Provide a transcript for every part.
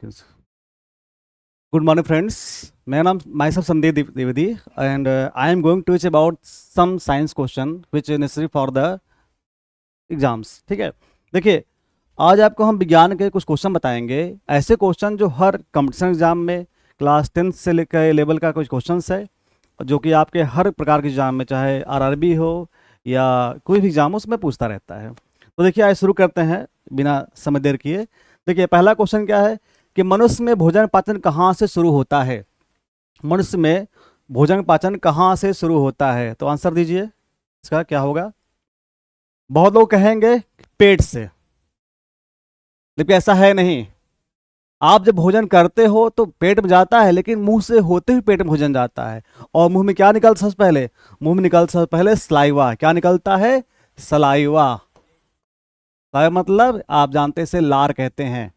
Good morning, friends. My name myself Sandeep Divedi, and I am going to teach about some science question which is necessary for the exams. ठीक है, देखिए आज आपको हम विज्ञान के कुछ क्वेश्चन बताएंगे. ऐसे क्वेश्चन जो हर कंपटीशन एग्जाम में क्लास 10 से लेकर लेवल का कुछ क्वेश्चन है जो कि आपके हर प्रकार के एग्जाम में, चाहे आरआरबी हो या कोई भी एग्जाम हो, उसमें पूछता रहता है. तो देखिए आज शुरू करते हैं बिना समय देर किए. देखिए पहला क्वेश्चन क्या है कि मनुष्य में भोजन पाचन कहाँ से शुरू होता है. मनुष्य में भोजन पाचन कहाँ से शुरू होता है, तो आंसर दीजिए इसका क्या होगा. बहुत लोग कहेंगे पेट से, लेकिन ऐसा है नहीं. आप जब भोजन करते हो तो पेट में जाता है, लेकिन मुंह से होते हुए पेट में भोजन जाता है. और मुंह में क्या निकलता सबसे पहले, मुंह में निकलता सबसे पहले सलाइवा. क्या निकलता है, सलाइवा. सलाइवा मतलब आप जानते हैं इसे लार कहते हैं.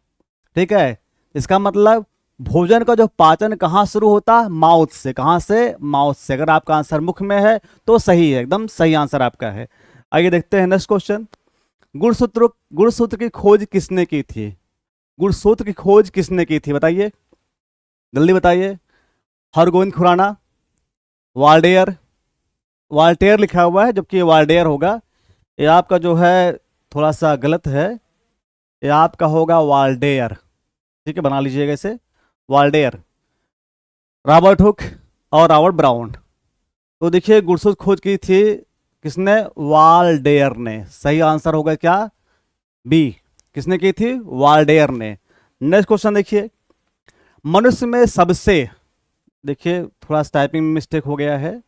ठीक है, इसका मतलब भोजन का जो पाचन कहाँ शुरू होता है, माउथ से. कहाँ से, माउथ से. अगर आपका आंसर मुख में है तो सही है, एकदम सही आंसर आपका है. आइए देखते हैं नेक्स्ट क्वेश्चन. गुणसूत्र की खोज किसने की थी. गुणसूत्र की खोज किसने की थी, बताइए जल्दी बताइए. हरगोविंद खुराना, वाल्डेयर. वाल्टेयर लिखा हुआ है जबकि ये वाल्डेयर होगा. ये आपका जो है थोड़ा सा गलत है, ये आपका होगा वाल्डेयर. ठीक है, बना लीजिएगा इसे वाल्डेयर. रॉबर्ट हुक और रॉबर्ट ब्राउन. तो देखिए गुणसूत्र खोज की थी किसने, वाल्डेयर ने. सही आंसर होगा क्या, बी. किसने की थी, वाल्डेयर ने. नेक्स्ट क्वेश्चन देखिए. मनुष्य में सबसे, देखिए थोड़ा सा टाइपिंग में मिस्टेक हो गया है.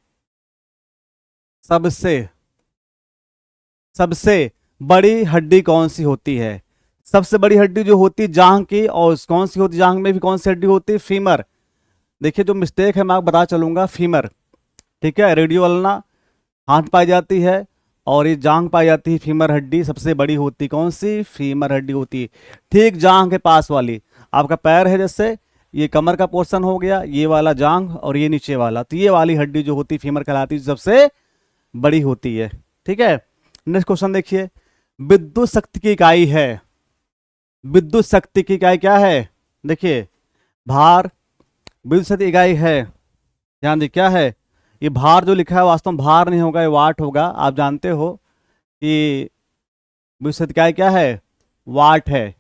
सबसे बड़ी हड्डी कौन सी होती है. सबसे बड़ी हड्डी जो होती है जांघ की, और कौन सी होती है जांघ में भी, कौन सी हड्डी होती है, फीमर. देखिए जो मिस्टेक है मैं आपको बता चलूंगा, फीमर. ठीक है, रेडियो वल्ना हाथ पाई जाती है और ये जांघ पाई जाती है. फीमर हड्डी सबसे बड़ी होती कौन सी, फीमर हड्डी होती है. ठीक जांघ के पास वाली. आपका पैर है जैसे, ये कमर का पोर्शन हो गया, ये वाला जांघ और ये नीचे वाला, तो ये वाली हड्डी जो होती है फीमर कहलाती है, सबसे बड़ी होती है. ठीक है, नेक्स्ट क्वेश्चन देखिए. विद्युत शक्ति की इकाई है. विद्युत शक्ति की इकाई क्या है, देखिए भार. विद्युत शक्ति इकाई है, ध्यान दीजिए क्या है. ये भार जो लिखा है वास्तव में भार नहीं होगा, ये वाट होगा. आप जानते हो कि विद्युत शक्ति इकाई क्या है, वाट है.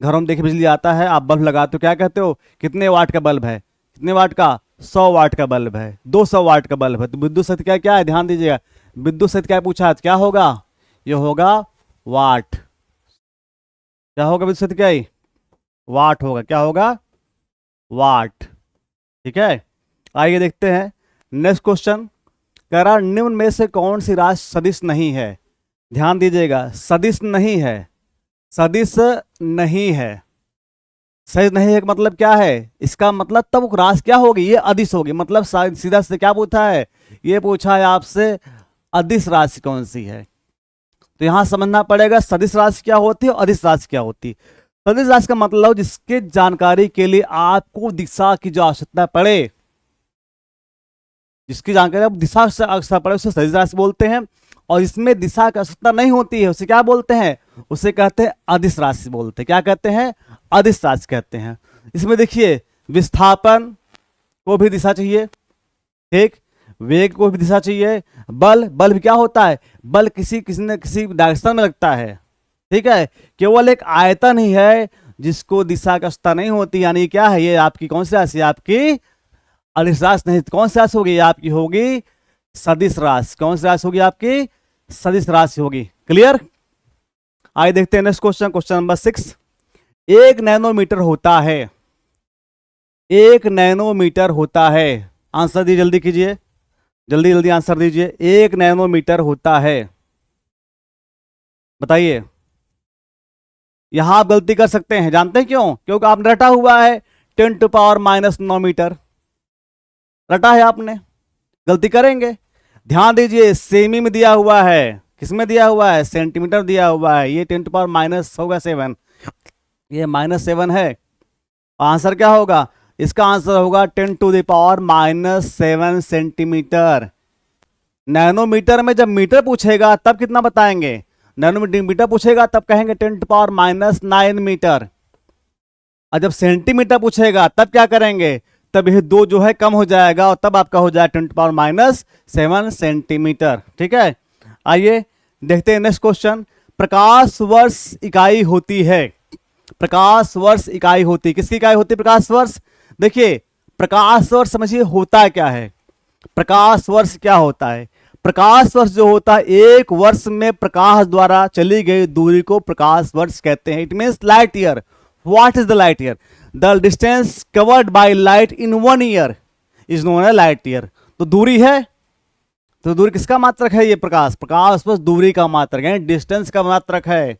घरों में देखिए बिजली आता है, आप बल्ब लगाते हो, क्या कहते हो, कितने वाट का बल्ब है, कितने वाट का, 100 वाट का बल्ब है, 200 वाट का बल्ब है. तो विद्युत शक्ति इकाई क्या है, ध्यान दीजिएगा. विद्युत शक्ति इकाई पूछा क्या होगा, ये होगा वाट. क्या होगा विद्युत शक्ति इकाई, वाट होगा. क्या होगा, वाट. ठीक है, आइए देखते हैं नेक्स्ट क्वेश्चन. कह रहा निम्न में से कौन सी राशि सदिश नहीं है. ध्यान दीजिएगा, सदिश नहीं है. सदिश नहीं है. सदिश नहीं है का मतलब क्या है, इसका मतलब तब राशि क्या होगी, ये अदिश होगी. मतलब सीधा से क्या पूछा है, ये पूछा है आपसे अदिश राशि कौन सी है. तो यहां समझना पड़ेगा सदिश राशि क्या होती है और अदिश राशि क्या होती है. सदिश राशि का मतलब जिसके जानकारी के लिए आपको दिशा की जो आवश्यकता पड़े, जिसकी जानकारी आप दिशा से आवश्यकता पड़े, उसे सदिश राशि बोलते हैं. और इसमें दिशा की आवश्यकता नहीं होती है, उसे क्या बोलते हैं, उसे कहते हैं अदिश राशि बोलते हैं. क्या कहते हैं, अदिश राशि कहते हैं. इसमें देखिए विस्थापन को भी दिशा चाहिए, ठीक, वेग को भी दिशा चाहिए. बल भी क्या होता है, बल किसी न किसी डायरेक्शन में लगता है. ठीक है, केवल एक आयतन ही है जिसको दिशा की आवश्यकता नहीं होती. यानी क्या है, ये आपकी कौन सी राशि, आपकी अदिश राशि नहीं. कौन सी राशि होगी, आपकी होगी सदिश राशि. कौन सी राशि होगी, आपकी सदिश राशि होगी. क्लियर. आइए देखते हैं next question. Question number 6. 1 nanometre होता है. 1 नैनोमीटर होता है. आंसर दीजिए, जल्दी कीजिए, जल्दी जल्दी आंसर दीजिए. 1 नैनोमीटर होता है, बताइए. यहां आप गलती कर सकते हैं, जानते हैं क्यों, क्योंकि आपने रटा हुआ है 10⁻⁹ मीटर रटा है आपने. गलती करेंगे. ध्यान दीजिए सेमी में दिया हुआ है, किसमें दिया हुआ है, सेंटीमीटर दिया हुआ है. ये 10⁻- होगा 7, ये -7 है. आंसर क्या होगा, इसका आंसर होगा 10⁻⁷ सेंटीमीटर. नैनोमीटर में जब मीटर पूछेगा तब कितना बताएंगे, नैनोमीटर पूछेगा तब कहेंगे 10⁻⁹ मीटर. और जब सेंटीमीटर पूछेगा तब क्या करेंगे, तब यह 2 जो है कम हो जाएगा और तब आपका हो जाएगा 10⁻⁻7 सेंटीमीटर। ठीक है, आइए देखते हैं नेक्स्ट क्वेश्चन। प्रकाश वर्ष इकाई होती है, प्रकाश वर्ष इकाई होती, किसकी इकाई होती है प्रकाश वर्ष? देखिए प्रकाश वर्ष समझिए होता क्या है, प्रकाश वर्ष क्या होता है? प्रकाश वर्ष जो होता है, एक वर्ष में प्रकाश द्वारा चली गई दूरी को प्रकाश वर्ष कहते हैं। It means light year. What is the light year? The distance covered by light in 1 year is known as light year. तो दूरी है, तो दूरी किसका मात्रक है? ये प्रकाश, प्रकाश वर्ष दूरी का मात्रक है, डिस्टेंस का मात्रक है।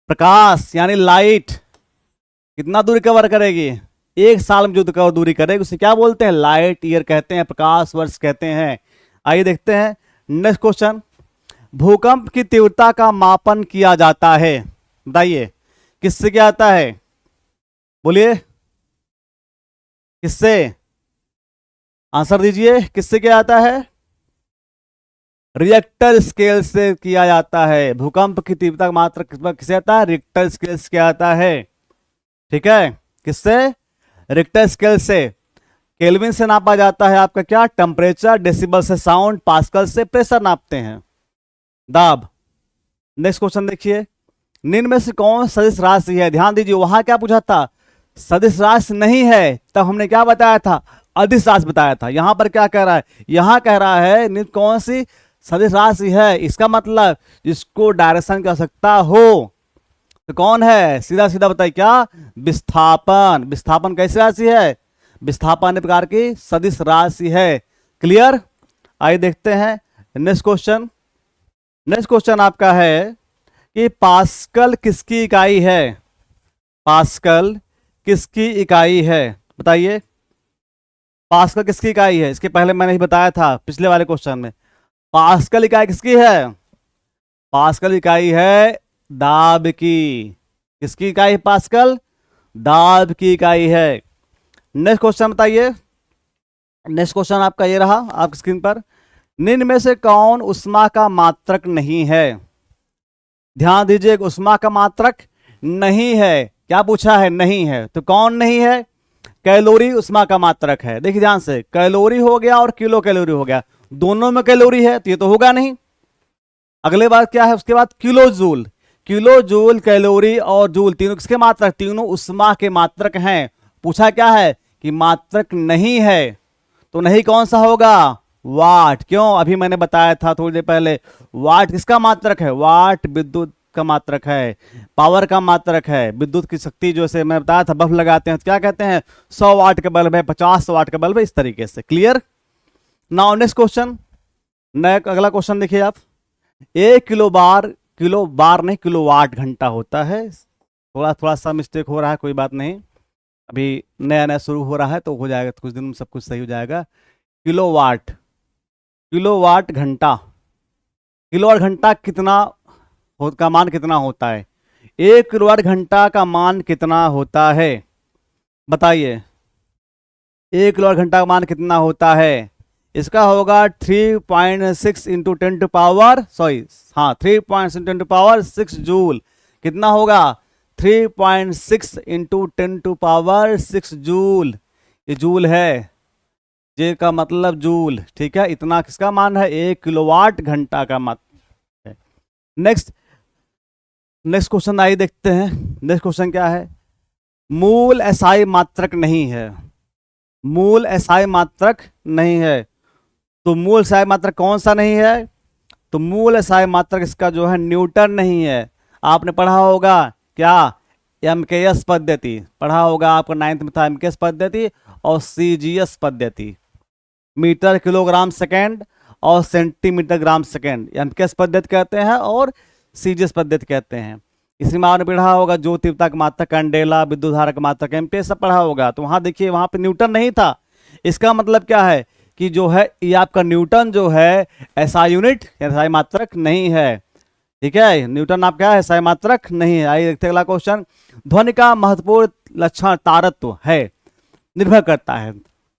प्रकाश यानी लाइट कितना दूरी कवर करेगी? 1 साल में जो दूरी करेगी उसे क्या बोलते हैं? लाइट ईयर कहते हैं, प्रकाश वर्ष कहते हैं। आइए देखते हैं नेक्स्ट क्वेश्चन। भूकंप की तीव्रता का मापन किया जाता है, बताइए किससे किया जाता है? बोलिए किससे? आंसर दीजिए, किससे किया जाता है? रिएक्टर स्केल से किया जाता है। भूकंप की तीव्रता का मात्रक किससे आता है? रिएक्टर स्केल से किया जाता है। ठीक है, किससे? रिक्टर स्केल से। केल्विन से नापा जाता है आपका क्या? टेम्परेचर। डेसिबल से साउंड। पास्कल से प्रेशर नापते हैं, दाब। नेक्स्ट क्वेश्चन देखिए, निम्न में से कौन सदिश राशि है? ध्यान दीजिए, वहां क्या पूछा था? सदिश राशि नहीं है, तब हमने क्या बताया था? अदिश राशि बताया था। यहां पर क्या कह रहा है? यहां कह रहा है निम्न कौन सी सदिश राशि है, इसका मतलब जिसको डायरेक्शन की आवश्यकता हो। तो कौन है? सीधा सीधा बताइए, क्या? विस्थापन। विस्थापन कैसी राशि है? विस्थापन प्रकार की सदिश राशि है। क्लियर? आइए देखते हैं नेक्स्ट क्वेश्चन। नेक्स्ट क्वेश्चन आपका है कि पास्कल किसकी इकाई है? पास्कल किसकी इकाई है, बताइए। पास्कल किसकी इकाई है? इसके पहले मैंने ही बताया था पिछले वाले क्वेश्चन में। पास्कल इकाई किसकी है? पास्कल इकाई है दाब की। किसकी इकाई है पास्कल? दाब की इकाई है। नेक्स्ट क्वेश्चन बताइए। नेक्स्ट क्वेश्चन आपका ये रहा आपकी स्क्रीन पर। निम्न में से कौन उष्मा का मात्रक नहीं है? ध्यान दीजिए, उष्मा का मात्रक नहीं है। क्या पूछा है? नहीं है। तो कौन नहीं है? कैलोरी उष्मा का मात्रक है। देखिए ध्यान से, कैलोरी हो गया और किलो कैलोरी हो गया, दोनों में कैलोरी है तो ये तो होगा नहीं। अगले बात क्या है? उसके बाद kilo joule. Kilo joule, calorie और जूल तीनों किसके मात्रक? तीनों उष्मा के मात्रक हैं। पूछा क्या है कि मात्रक नहीं है, तो नहीं कौन सा होगा? वाट। क्यों? अभी मैंने बताया था थोड़ी देर पहले, वाट किसका मात्रक है? वाट विद्युत का मात्रक है, पावर का मात्रक है। विद्युत की शक्ति जो से मैं बताया था, बल्ब लगाते हैं तो क्या कहते हैं? 100 वाट का बल्ब है, 50 वाट का बल्ब है, इस तरीके से। क्लियर? Now next question. अगला क्वेश्चन देखिए आप। 1 किलो बार नहीं, किलोवाट घंटा होता है। थोड़ा सा मिस्टेक हो रहा है, कोई बात नहीं, अभी नया नया शुरू हो रहा है तो हो जाएगा, कुछ दिन में सब कुछ सही हो जाएगा। किलोवाट, किलोवाट घंटा, किलोवाट घंटा कितना का मान कितना होता है? 1 किलोवाट घंटा का मान कितना होता है, बताइए। 1 किलोवाट घंटा का मान कितना होता है? इसका होगा 3.6 into 10 to power 3.6 into 10 to power 6 joule. कितना होगा? 3.6 इंटू 10 टू पावर 6 जूल। ये जूल है, जे का मतलब जूल। ठीक है, इतना किसका मान है? 1 किलोवाट घंटा का मान है। नेक्स्ट क्वेश्चन आइए देखते हैं। नेक्स्ट क्वेश्चन क्या है? मूल एसआई मात्रक नहीं है। मूल एसआई मात्रक नहीं है, तो मूल एसआई मात्रक कौन सा नहीं है? तो मूल एसआई मात्रक इसका जो है न्यूटन नहीं है। आपने पढ़ा होगा क्या? एमकेएस पद्धति पढ़ा होगा आपका, 9th में था एमकेएस पद्धति और सीजीएस पद्धति, मीटर किलोग्राम सेकेंड और सेंटीमीटर ग्राम सेकेंड। एमकेएस पद्धति कहते हैं और सीजीएस पद्धति कहते हैं। इसी में आपने पढ़ा होगा जो तीव्रता का मात्रक, कैंडेला, विद्युत धारा का मात्रक, एम्पीयर, सब पढ़ा होगा। तो वहां देखिए, वहां पे न्यूटन नहीं था। इसका मतलब क्या है कि जो है ये आपका न्यूटन जो है एसआई यूनिट, एसआई मात्रक नहीं है। ठीक है, न्यूटन आप क्या है? एसआई मात्रक नहीं है। आइए देखते हैं अगला क्वेश्चन। ध्वनि का महत्वपूर्ण लक्षण तारत्व है, निर्भर करता है।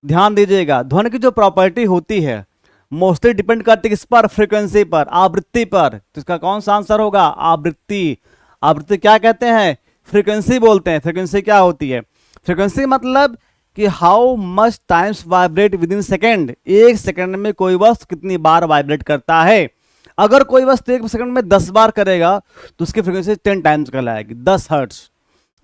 ध्यान दीजिएगा, ध्वनि की जो प्रॉपर्टी होती है मोस्टली डिपेंड करती है किस पर? फ्रीक्वेंसी पर, आवृत्ति पर। तो इसका कौन सा आंसर होगा? आवृत्ति। आवृत्ति क्या कहते हैं? फ्रीक्वेंसी बोलते हैं। फ्रीक्वेंसी क्या होती है? फ्रीक्वेंसी मतलब कि how much times vibrate with in second, एक सेकंड में कोई वस्तु कितनी बार वाइब्रेट करता है। अगर कोई वस्तु एक सेकंड में 10 बार करेगा तो उसकी फ्रीक्वेंसी 10 टाइम्स कहलाएगी, 10 हर्ट्ज।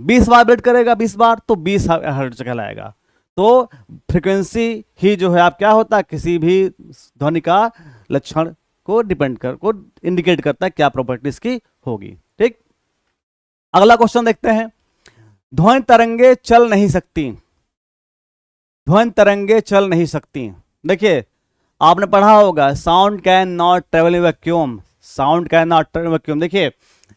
20 वाइब्रेट करेगा 20 बार तो 20 हर्ट्ज कहलाएगा। तो फ्रीक्वेंसी ही जो है आप क्या होता है, किसी भी ध्वनि का लक्षण को डिपेंड कर को इंडिकेट करता है क्या प्रॉपर्टीज की होगी। ठीक, अगला क्वेश्चन देखते हैं। ध्वनि तरंगे चल नहीं सकती, ध्वनि तरंगे चल नहीं सकती। देखिए आपने पढ़ा होगा sound can not travel in vacuum, sound can not travel in vacuum. देखिए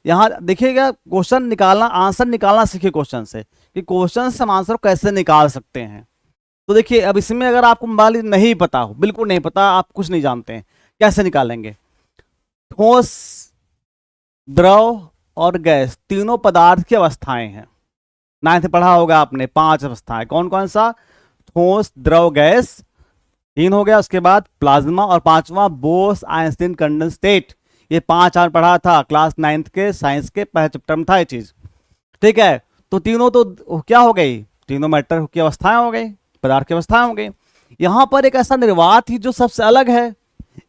यहां देखिएगा, क्वेश्चन निकालना, आंसर निकालना सीखिए क्वेश्चन से, कि क्वेश्चन से हम आंसर कैसे निकाल सकते हैं। तो देखिए अब इसमें अगर आपको मान लीजिए नहीं पता हो, बिल्कुल नहीं पता, आप कुछ नहीं जानते हैं, कैसे निकालेंगे। ठोस, द्रव और गैस तीनों पदार्थ की अवस्थाएं हैं। 9th पढ़ा होगा आपने, 5 अवस्थाएं, कौन कौन सा, ठोस, द्रव, गैस, 3 हो गया। उसके बाद प्लाज्मा और 5वां बोस आइंस्टीन कंडेंसेट, ये 5 आज पढ़ा था क्लास 9th के साइंस के पहले चैप्टर में था ये चीज। ठीक है, तो तीनों तो क्या हो गई, तीनों मैटर की अवस्थाएं हो गई, पदार्थ की अवस्थाएं हो गई। यहां पर एक ऐसा निर्वात ही जो सबसे अलग है,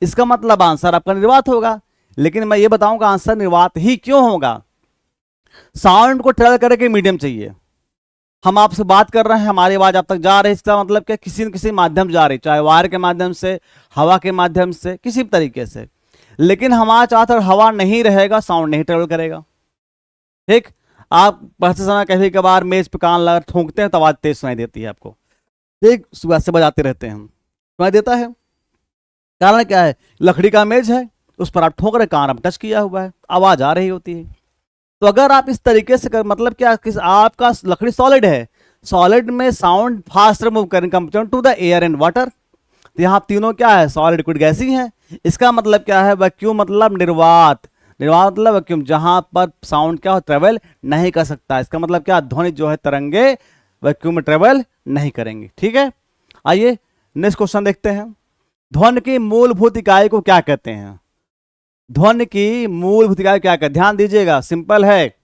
इसका मतलब आंसर आपका निर्वात होगा। लेकिन मैं ये बताऊंगा आंसर निर्वात ही क्यों होगा। साउंड को ट्रेवल करने के मीडियम चाहिए। हम आपसे बात कर रहे हैं, हमारी आवाज आप तक जा रही है, इसका मतलब क्या, किसी न किसी माध्यम जा रही, चाहे वायर के माध्यम से, हवा के माध्यम से, किसी भी तरीके से। लेकिन हमारा चाहते हवा नहीं रहेगा, साउंड नहीं ट्रेवल करेगा। ठीक, आप पढ़ते समय कभी कभार मेज पे कान लगा ठोंकते हैं तो आवाज तेज सुनाई देती है आपको। ठीक, सुबह से बजाते रहते हैं, सुनाई देता है। कारण क्या है, लकड़ी का मेज है, उस पर आप ठोक रहे, कान आप टच किया हुआ है, आवाज आ रही होती है। तो अगर आप इस तरीके से कर, मतलब क्या, किस आपका लकड़ी सॉलिड है, सॉलिड में साउंड फास्ट मूव करें compare to the air and water. तो यहाँ तीनों क्या है, सॉलिड, लिक्विड, गैसी है। इसका मतलब क्या है, वैक्यूम मतलब निर्वात, निर्वात मतलब वैक्यूम, जहां पर साउंड क्या हो, ट्रेवल नहीं कर सकता। इसका मतलब क्या, ध्वनि जो है तरंगे वैक्यूम में ट्रेवल नहीं करेंगी। ठीक है, आइए नेक्स्ट क्वेश्चन देखते हैं। ध्वनि की मूलभूत इकाई को क्या कहते हैं, ध्वनि की मूलभूत इकाई क्या कहते हैं, ध्यान दीजिएगा, सिंपल है।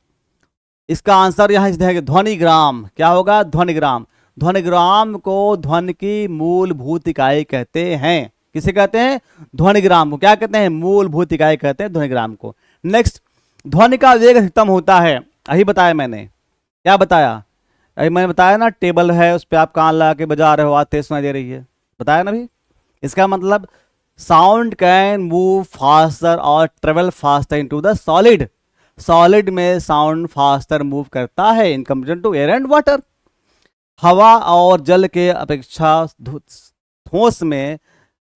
इसका आंसर यहां है ध्वनिग्राम। क्या होगा, ध्वनिग्राम। ध्वनिग्राम को ध्वनि की मूलभूत इकाई कहते हैं। किसे कहते हैं, ध्वनिग्राम को क्या कहते हैं, मूलभूत इकाई कहते हैं ध्वनिग्राम को। नेक्स्ट, ध्वनि का वेग अधिकतम होता है, यही बताया मैंने, क्या बताया, अभी मैंने बताया ना, टेबल है उस पर आप कान लगा के बजा रहे हो, आवाज तेज सुनाई दे रही है, बताया ना भी। इसका मतलब साउंड कैन मूव फास्टर और travel faster into the solid, solid में साउंड फास्टर मूव करता है in comparison to air and water. हवा और जल के अपेक्षा ठोस में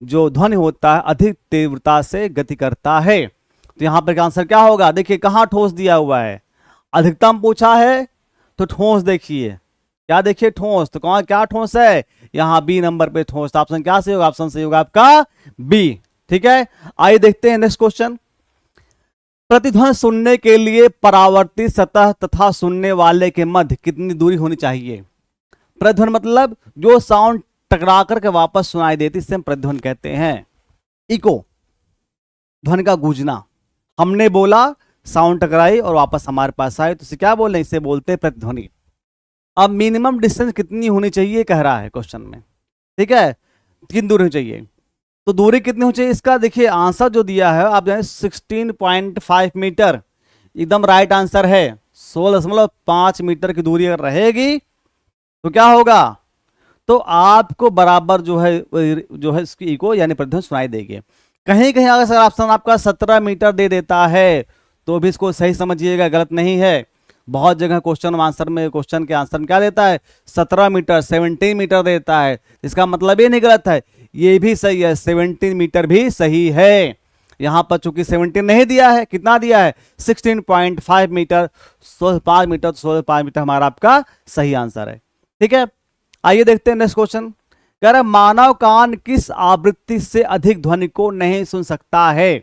जो ध्वनि होता है अधिक तीव्रता से गति करता है। तो यहां पर आंसर क्या होगा, देखिए कहां ठोस दिया हुआ है, अधिकतम पूछा है तो ठोस देखिए, क्या देखिए ठोस, तो कौन क्या ठोस है, यहां बी नंबर पे ठोस। ऑप्शन क्या सही होगा, ऑप्शन सही होगा आपका बी। ठीक है, आइए देखते हैं नेक्स्ट क्वेश्चन। प्रतिध्वनि सुनने के लिए परावर्तित सतह तथा सुनने वाले के मध्य कितनी दूरी होनी चाहिए। प्रतिध्वनि मतलब जो साउंड टकरा करके वापस सुनाई देती, इसे हम प्रतिध्वनि कहते हैं। इको, ध्वनि का गूंजना, हमने बोला, साउंड टकराई और वापस हमारे पास आई, तो इसे क्या बोल रहे हैं, इसे बोलते हैं प्रतिध्वनि। अब मिनिमम डिस्टेंस कितनी होनी चाहिए कह रहा है क्वेश्चन में। ठीक है, कितनी दूरी होनी चाहिए, तो दूरी कितनी होनी चाहिए, इसका देखिए आंसर जो दिया है आप जाने 16.5 मीटर, एकदम राइट आंसर है। 16.5 मीटर की दूरी अगर रहेगी तो क्या होगा, तो आपको बराबर जो है इसकी इको यानी प्रतिध्वनि सुनाई देगी। कहीं कहीं अगर ऑप्शन आपका 17 मीटर दे देता है तो भी इसको सही समझिएगा, गलत नहीं है। बहुत जगह क्वेश्चन आंसर में, क्वेश्चन के आंसर में क्या देता है, 17 मीटर, 17 मीटर देता है। इसका मतलब ये नहीं गलत है, ये भी सही है, 17 मीटर भी सही है। यहां पर चूंकि 17 नहीं दिया है, कितना दिया है, 16.5 मीटर, 16.5 मीटर, तो 16.5 मीटर हमारा आपका सही आंसर है। ठीक है, आइए देखते हैं नेक्स्ट क्वेश्चन। कह रहा मानव कान किस आवृत्ति से अधिक ध्वनि को नहीं सुन सकता है।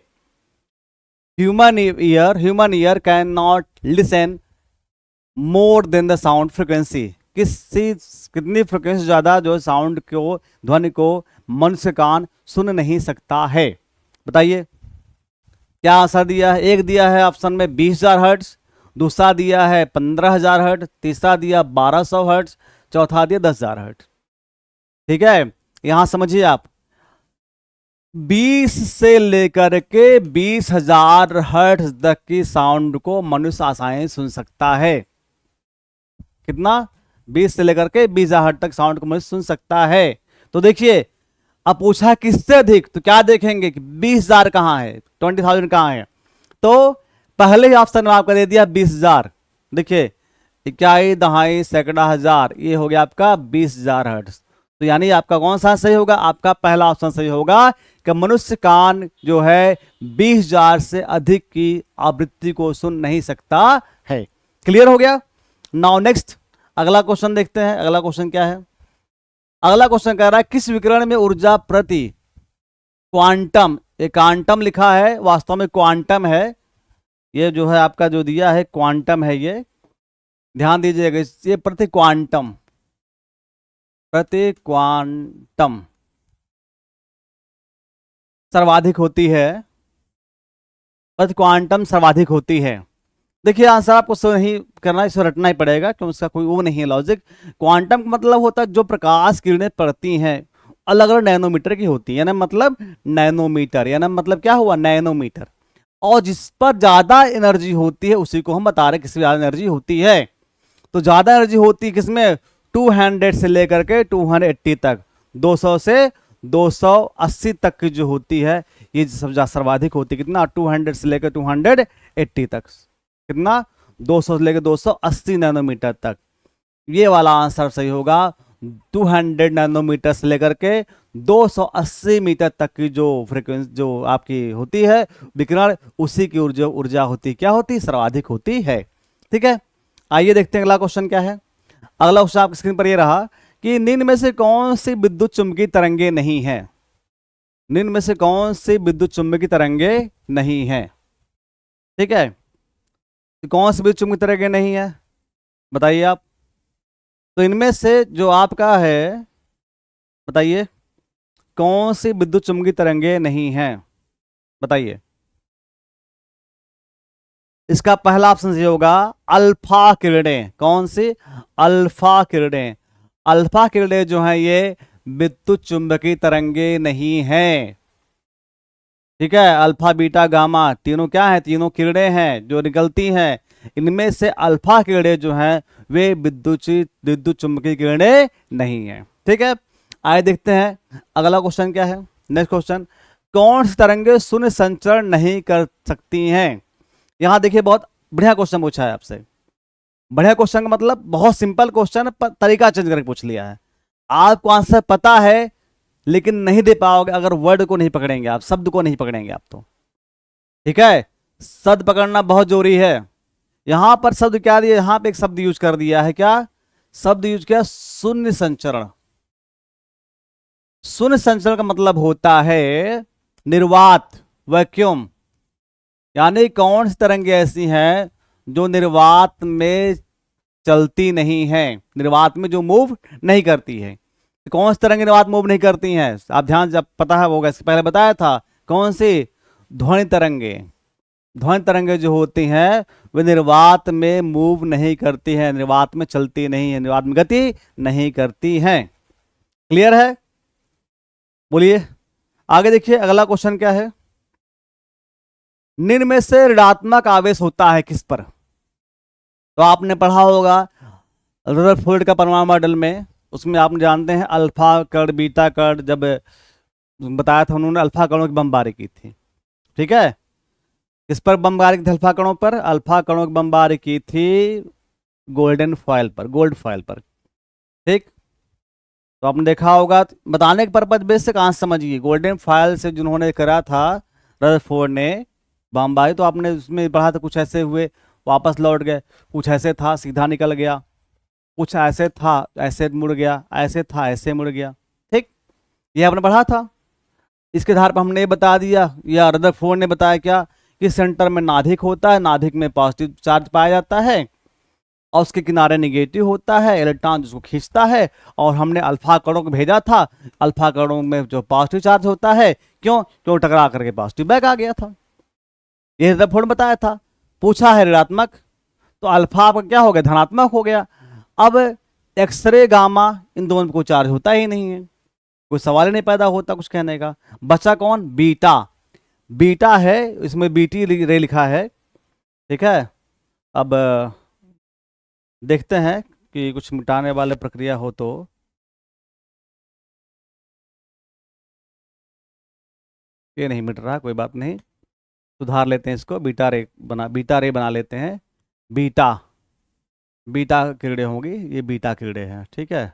Human ear can not listen more than the sound frequency. कितनी फ्रिक्वेंसी ज्यादा जो साउंड को, ध्वनि को मनुष्य कान सुन नहीं सकता है, बताइए। क्या आंसर दिया है, एक दिया है ऑप्शन में 20,000 हर्ट्ज, दूसरा दिया है 15,000 हर्ट्ज, तीसरा दिया 1200 हर्ट्ज, चौथा दिया 10,000 हर्ट्ज। ठीक है, यहां समझिए आप 20 से लेकर के 20,000 हर्ट्ज तक की साउंड को मनुष्य आसानी सुन सकता है। कितना? 20 से लेकर के 20,000 हर्ट्ज तक साउंड को मनुष्य सुन सकता है। तो देखिए, अब पूछा किससे अधिक, तो क्या देखेंगे कि 20,000 कहां है, 20,000 कहां है। तो पहले ही ऑप्शन में आपका दे दिया 20,000। देखिए, इकाई, दहाई, सैकड़ा, हजार, ये हो गया आपका 20,000 हर्ट्ज। तो यानी आपका कौन सा सही होगा? आपका पहला ऑप्शन सही होगा कि मनुष्य कान जो है 20,000 से अधिक की आवृत्ति को सुन नहीं सकता है। क्लियर हो गया? नाउ नेक्स्ट अगला क्वेश्चन देखते हैं। अगला क्वेश्चन क्या है? अगला क्वेश्चन कह रहा है किस विकिरण में ऊर्जा प्रति क्वांटम, ये क्वांटम लिखा है, वास्तव में क्वांटम है, ये जो है आपका जो दिया है क्वांटम है, ये ध्यान दीजिएगा, ये प्रति क्वांटम, प्रति क्वांटम सर्वाधिक होती है, प्रति क्वांटम सर्वाधिक होती है। देखिए आंसर आपको सो नहीं करना, इसे रटना ही पड़ेगा क्योंकि उसका कोई वो नहीं है लॉजिक। क्वांटम का मतलब होता है जो प्रकाश किरणें पड़ती हैं अलग अलग नैनोमीटर की होती है ना, मतलब नैनोमीटर, या ना मतलब क्या हुआ, नैनोमीटर। और जिस पर ज्यादा एनर्जी होती है उसी को हम बता रहे किसमें ज्यादा एनर्जी होती है। तो ज्यादा एनर्जी होती है किसमें? 200 से लेकर के 280 तक, 200 से 280 तक की जो होती है ये सब सर्वाधिक होती है। कितना? 200 से लेकर 280 तक। कितना? 200 से लेकर 280 नैनोमीटर तक। ये वाला आंसर सही होगा। 200 नैनोमीटर से लेकर के 280 मीटर तक की जो फ्रीक्वेंसी जो आपकी होती है विकिरण, उसी की ऊर्जा होती क्या होती? सर्वाधिक होती है। ठीक है, आइए देखते हैं अगला क्वेश्चन क्या है। अगला क्वेश्चन आपकी स्क्रीन पर ये रहा कि निम्न में से कौन सी विद्युत चुम्बकीय तरंगे नहीं है? निम्न में से कौन सी विद्युत चुम्बकीय तरंगे नहीं है? ठीक है, कौन सी विद्युत चुम्बकीय तरंगे नहीं है बताइए आप। तो इनमें से जो आपका है बताइए कौन सी विद्युत चुम्बकीय तरंगे नहीं है, बताइए। इसका पहला ऑप्शन सही होगा अल्फा किरणें। कौन सी? अल्फा किरणें। अल्फा किरणें जो है ये विद्युत चुंबकीय तरंगे नहीं है। ठीक है, अल्फा बीटा गामा तीनों क्या है? तीनों किरणें हैं जो निकलती हैं। इनमें से अल्फा किरणें जो हैं वे विद्युत चुंबकीय किरणें नहीं है। ठीक है, आइए देखते हैं अगला क्वेश्चन क्या है। नेक्स्ट क्वेश्चन, कौन सी तरंगे शून्य संचरण नहीं कर सकती हैं? यहां देखिए बहुत बढ़िया क्वेश्चन पूछा है आपसे। बढ़िया क्वेश्चन का मतलब बहुत सिंपल क्वेश्चन, तरीका चेंज करके पूछ लिया है। आपको आंसर पता है लेकिन नहीं दे पाओगे अगर वर्ड को नहीं पकड़ेंगे आप, शब्द को नहीं पकड़ेंगे आप तो। ठीक है, शब्द पकड़ना बहुत जरूरी है। यहां पर शब्द क्या दिया? यहां पे एक शब्द यूज कर दिया है, क्या शब्द यूज किया? शून्य संचरण। शून्य संचरण का मतलब होता है निर्वात, वैक्यूम। यानी कौन सी तरंगे ऐसी हैं जो निर्वात में चलती नहीं है, निर्वात में जो मूव नहीं करती है। कौन सी तरंगे निर्वात मूव नहीं करती हैं? आप ध्यान, जब पता है होगा, इससे पहले बताया था। कौन सी? ध्वनि तरंगे। ध्वनि तरंगे जो होती हैं वे निर्वात में मूव नहीं करती हैं, निर्वात में चलती नहीं है, निर्वात में गति नहीं करती हैं। क्लियर है? बोलिए आगे देखिए अगला क्वेश्चन क्या है। निम्न में से ऋणात्मक आवेश होता है किस पर? तो आपने पढ़ा होगा रदरफोर्ड का परमाणु मॉडल में, उसमें आप जानते हैं अल्फा कण बीटा कण, जब बताया था उन्होंने अल्फा कणों की बमबारी की थी। ठीक है, किस पर बमबारी की थी? अल्फा कणों पर। अल्फा कणों की बमबारी की थी गोल्डन फॉयल पर, गोल्ड फॉयल पर। ठीक, तो आपने देखा होगा। बताने के पर्पज बेसिक आंसर समझिए, गोल्डन फॉयल से जिन्होंने करा था रदरफोर्ड ने बमबारी, तो आपने उसमें पढ़ा था कुछ ऐसे हुए वापस लौट गए, कुछ ऐसे था सीधा निकल गया, कुछ ऐसे था ऐसे मुड़ गया, ऐसे था ऐसे मुड़ गया। ठीक, ये आपने पढ़ा था। इसके आधार पर हमने बता दिया, या रदरफोर्ड ने बताया क्या, कि सेंटर में नाभिक होता है, नाभिक में पॉजिटिव चार्ज पाया जाता है और उसके किनारे निगेटिव होता है, इलेक्ट्रॉन जिसको खींचता है। और हमने अल्फा कणों को भेजा था, अल्फा कणों में जो पॉजिटिव चार्ज होता है, क्यों टकरा करके पॉजिटिव बैक आ गया था। ये रदरफोर्ड बताया था। पूछा है ऋणात्मक, तो अल्फा आपका क्या हो गया? धनात्मक हो गया। अब एक्सरे गामा, इन दोनों में कोई चार्ज होता ही नहीं है, कोई सवाल ही नहीं पैदा होता कुछ कहने का। बचा कौन? बीटा। बीटा है, इसमें बीटी रे लिखा है, ठीक है। अब देखते हैं कि कुछ मिटाने वाले प्रक्रिया हो तो। ये नहीं मिट रहा, कोई बात नहीं, सुधार लेते हैं इसको, बीटा रे बना लेते हैं। बीटा, बीटा किरणें होंगी, ये बीटा किरणें हैं, ठीक है।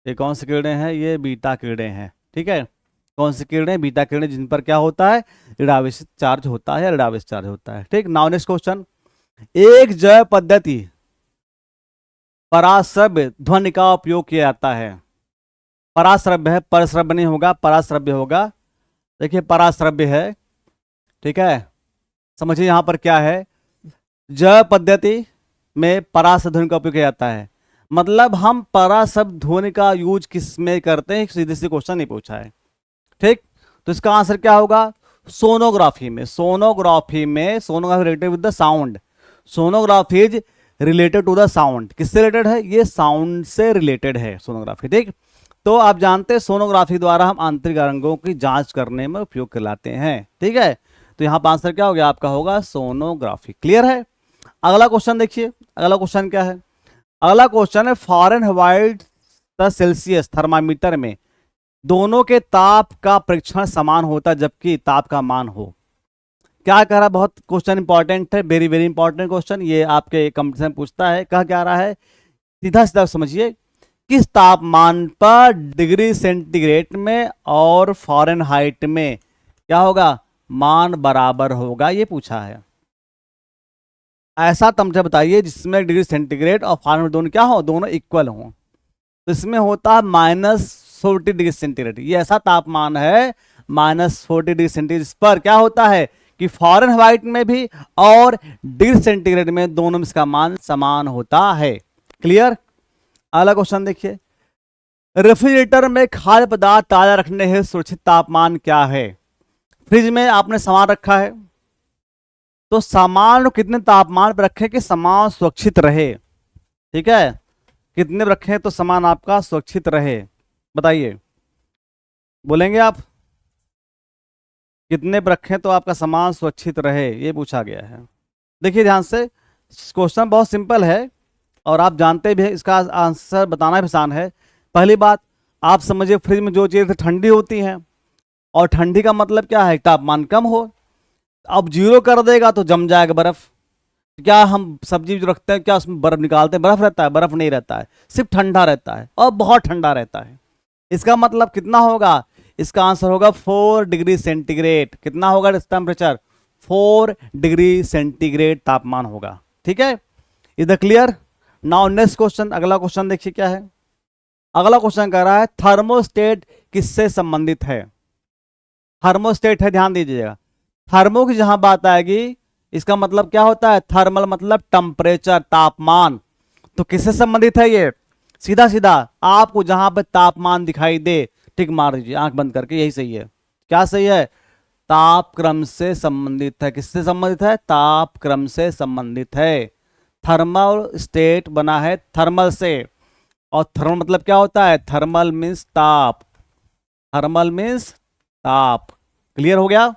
ये कौन सी किरणें हैं? ये बीटा किरणें हैं, ठीक है। कौन सी किरणें? बीटा किरणें, जिन पर क्या होता है? ऋणावेशित चार्ज होता है, ऋणावेशित चार्ज होता है, ठीक। Now next question. एक जैव पद्धति पराश्रव्य ध्वनि का उपयोग किया जाता है। पराश्रव्य है, परश्रव्य नहीं होगा, पराश्रव्य होगा। देखिए पराश्रव्य है, ठीक है। समझिए यहां पर क्या है, जैव पद्धति में पराश्रव्य ध्वनि का उपयोग किया जाता है, मतलब हम पराश्रव्य ध्वनि का यूज किस में करते हैं, सीधे सीधे क्वेश्चन नहीं पूछा है, ठीक। तो इसका आंसर क्या होगा? सोनोग्राफी में। सोनोग्राफी में, sonography related with the sound, sonography is related to the sound. किससे रिलेटेड है? ये साउंड से रिलेटेड है सोनोग्राफी, ठीक। तो आप जानते हैं सोनोग्राफी द्वारा हम आंतरिक अंगों की जांच करने में उपयोग करलाते हैं, ठीक है। तो यहाँ पर आंसर क्या हो गया आपका? होगा सोनोग्राफी। क्लियर है? अगला क्वेश्चन देखिए, अगला क्वेश्चन क्या है? अगला क्वेश्चन है फ़ारेनहाइट तथा सेल्सियस थर्मामीटर में दोनों के ताप का परीक्षण समान होता जबकि ताप का मान हो। क्या कह रहा है? बहुत क्वेश्चन इंपॉर्टेंट है, वेरी वेरी इंपॉर्टेंट क्वेश्चन। ये आपके कंपटीशन पूछता है। कहा क्या रहा है? सीधा सीधा समझिए, किस तापमान पर डिग्री सेंटीग्रेड में और फ़ारेनहाइट में क्या होगा? मान बराबर होगा, ये पूछा है। ऐसा तमचा बताइए जिसमें डिग्री सेंटीग्रेड और फ़ारेनहाइट दोनों क्या हो? दोनों इक्वल हों। तो इसमें होता है -40 डिग्री सेंटीग्रेड। ये ऐसा तापमान है -40 डिग्री सेंटीग्रेड, इस पर क्या होता है कि फ़ारेनहाइट में भी और डिग्री सेंटीग्रेड में दोनों में इसका मान समान होता है। क्लियर? अगला क्वेश्चन देखिए, रेफ्रिजरेटर में खाद्य पदार्थ ताजा रखने हेतु सुरक्षित तापमान क्या है? फ्रिज में आपने सामान रखा है, तो सामान को कितने तापमान पर रखें कि सामान सुरक्षित रहे? ठीक है, कितने रखें तो सामान आपका सुरक्षित रहे? बताइए, बोलेंगे आप? कितने पर रखें तो आपका सामान सुरक्षित रहे, ये पूछा गया है। देखिए ध्यान से, क्वेश्चन बहुत सिंपल है और आप जानते भी हैं, इसका आंसर बताना भी आसान है। पहली बात, आप समझिए फ्रिज में जो चीज़ ठंडी होती है, और ठंडी का मतलब क्या है? तापमान कम हो। अब 0 कर देगा तो जम जाएगा बर्फ। क्या हम सब्जी जो रखते हैं, क्या उसमें बर्फ निकालते हैं? बर्फ रहता है? बर्फ नहीं रहता है, सिर्फ ठंडा रहता है, और बहुत ठंडा रहता है। इसका मतलब कितना होगा? इसका आंसर होगा 4 डिग्री सेंटीग्रेड। कितना होगा इस टेम्परेचर? 4 डिग्री सेंटीग्रेड तापमान होगा। ठीक है, इधर क्लियर? नाउ नेक्स्ट क्वेश्चन, अगला क्वेश्चन देखिए क्या है। अगला क्वेश्चन कह रहा है थर्मोस्टेट किससे संबंधित है? थर्मोस्टेट है, ध्यान दीजिएगा। थर्मो की जहां बात आएगी, इसका मतलब क्या होता है? थर्मल मतलब टेम्परेचर, तापमान। तो किससे संबंधित है ये? सीधा सीधा आपको जहां पे तापमान दिखाई दे टिक मार दीजिए आंख बंद करके, यही सही है। क्या सही है? तापक्रम से संबंधित है। किससे संबंधित है? तापक्रम से संबंधित है। थर्मल स्टेट बना है थर्मल से, और थर्मल मतलब क्या होता है? थर्मल मीन्स ताप, थर्मल मीन्स ताप। क्लियर हो गया?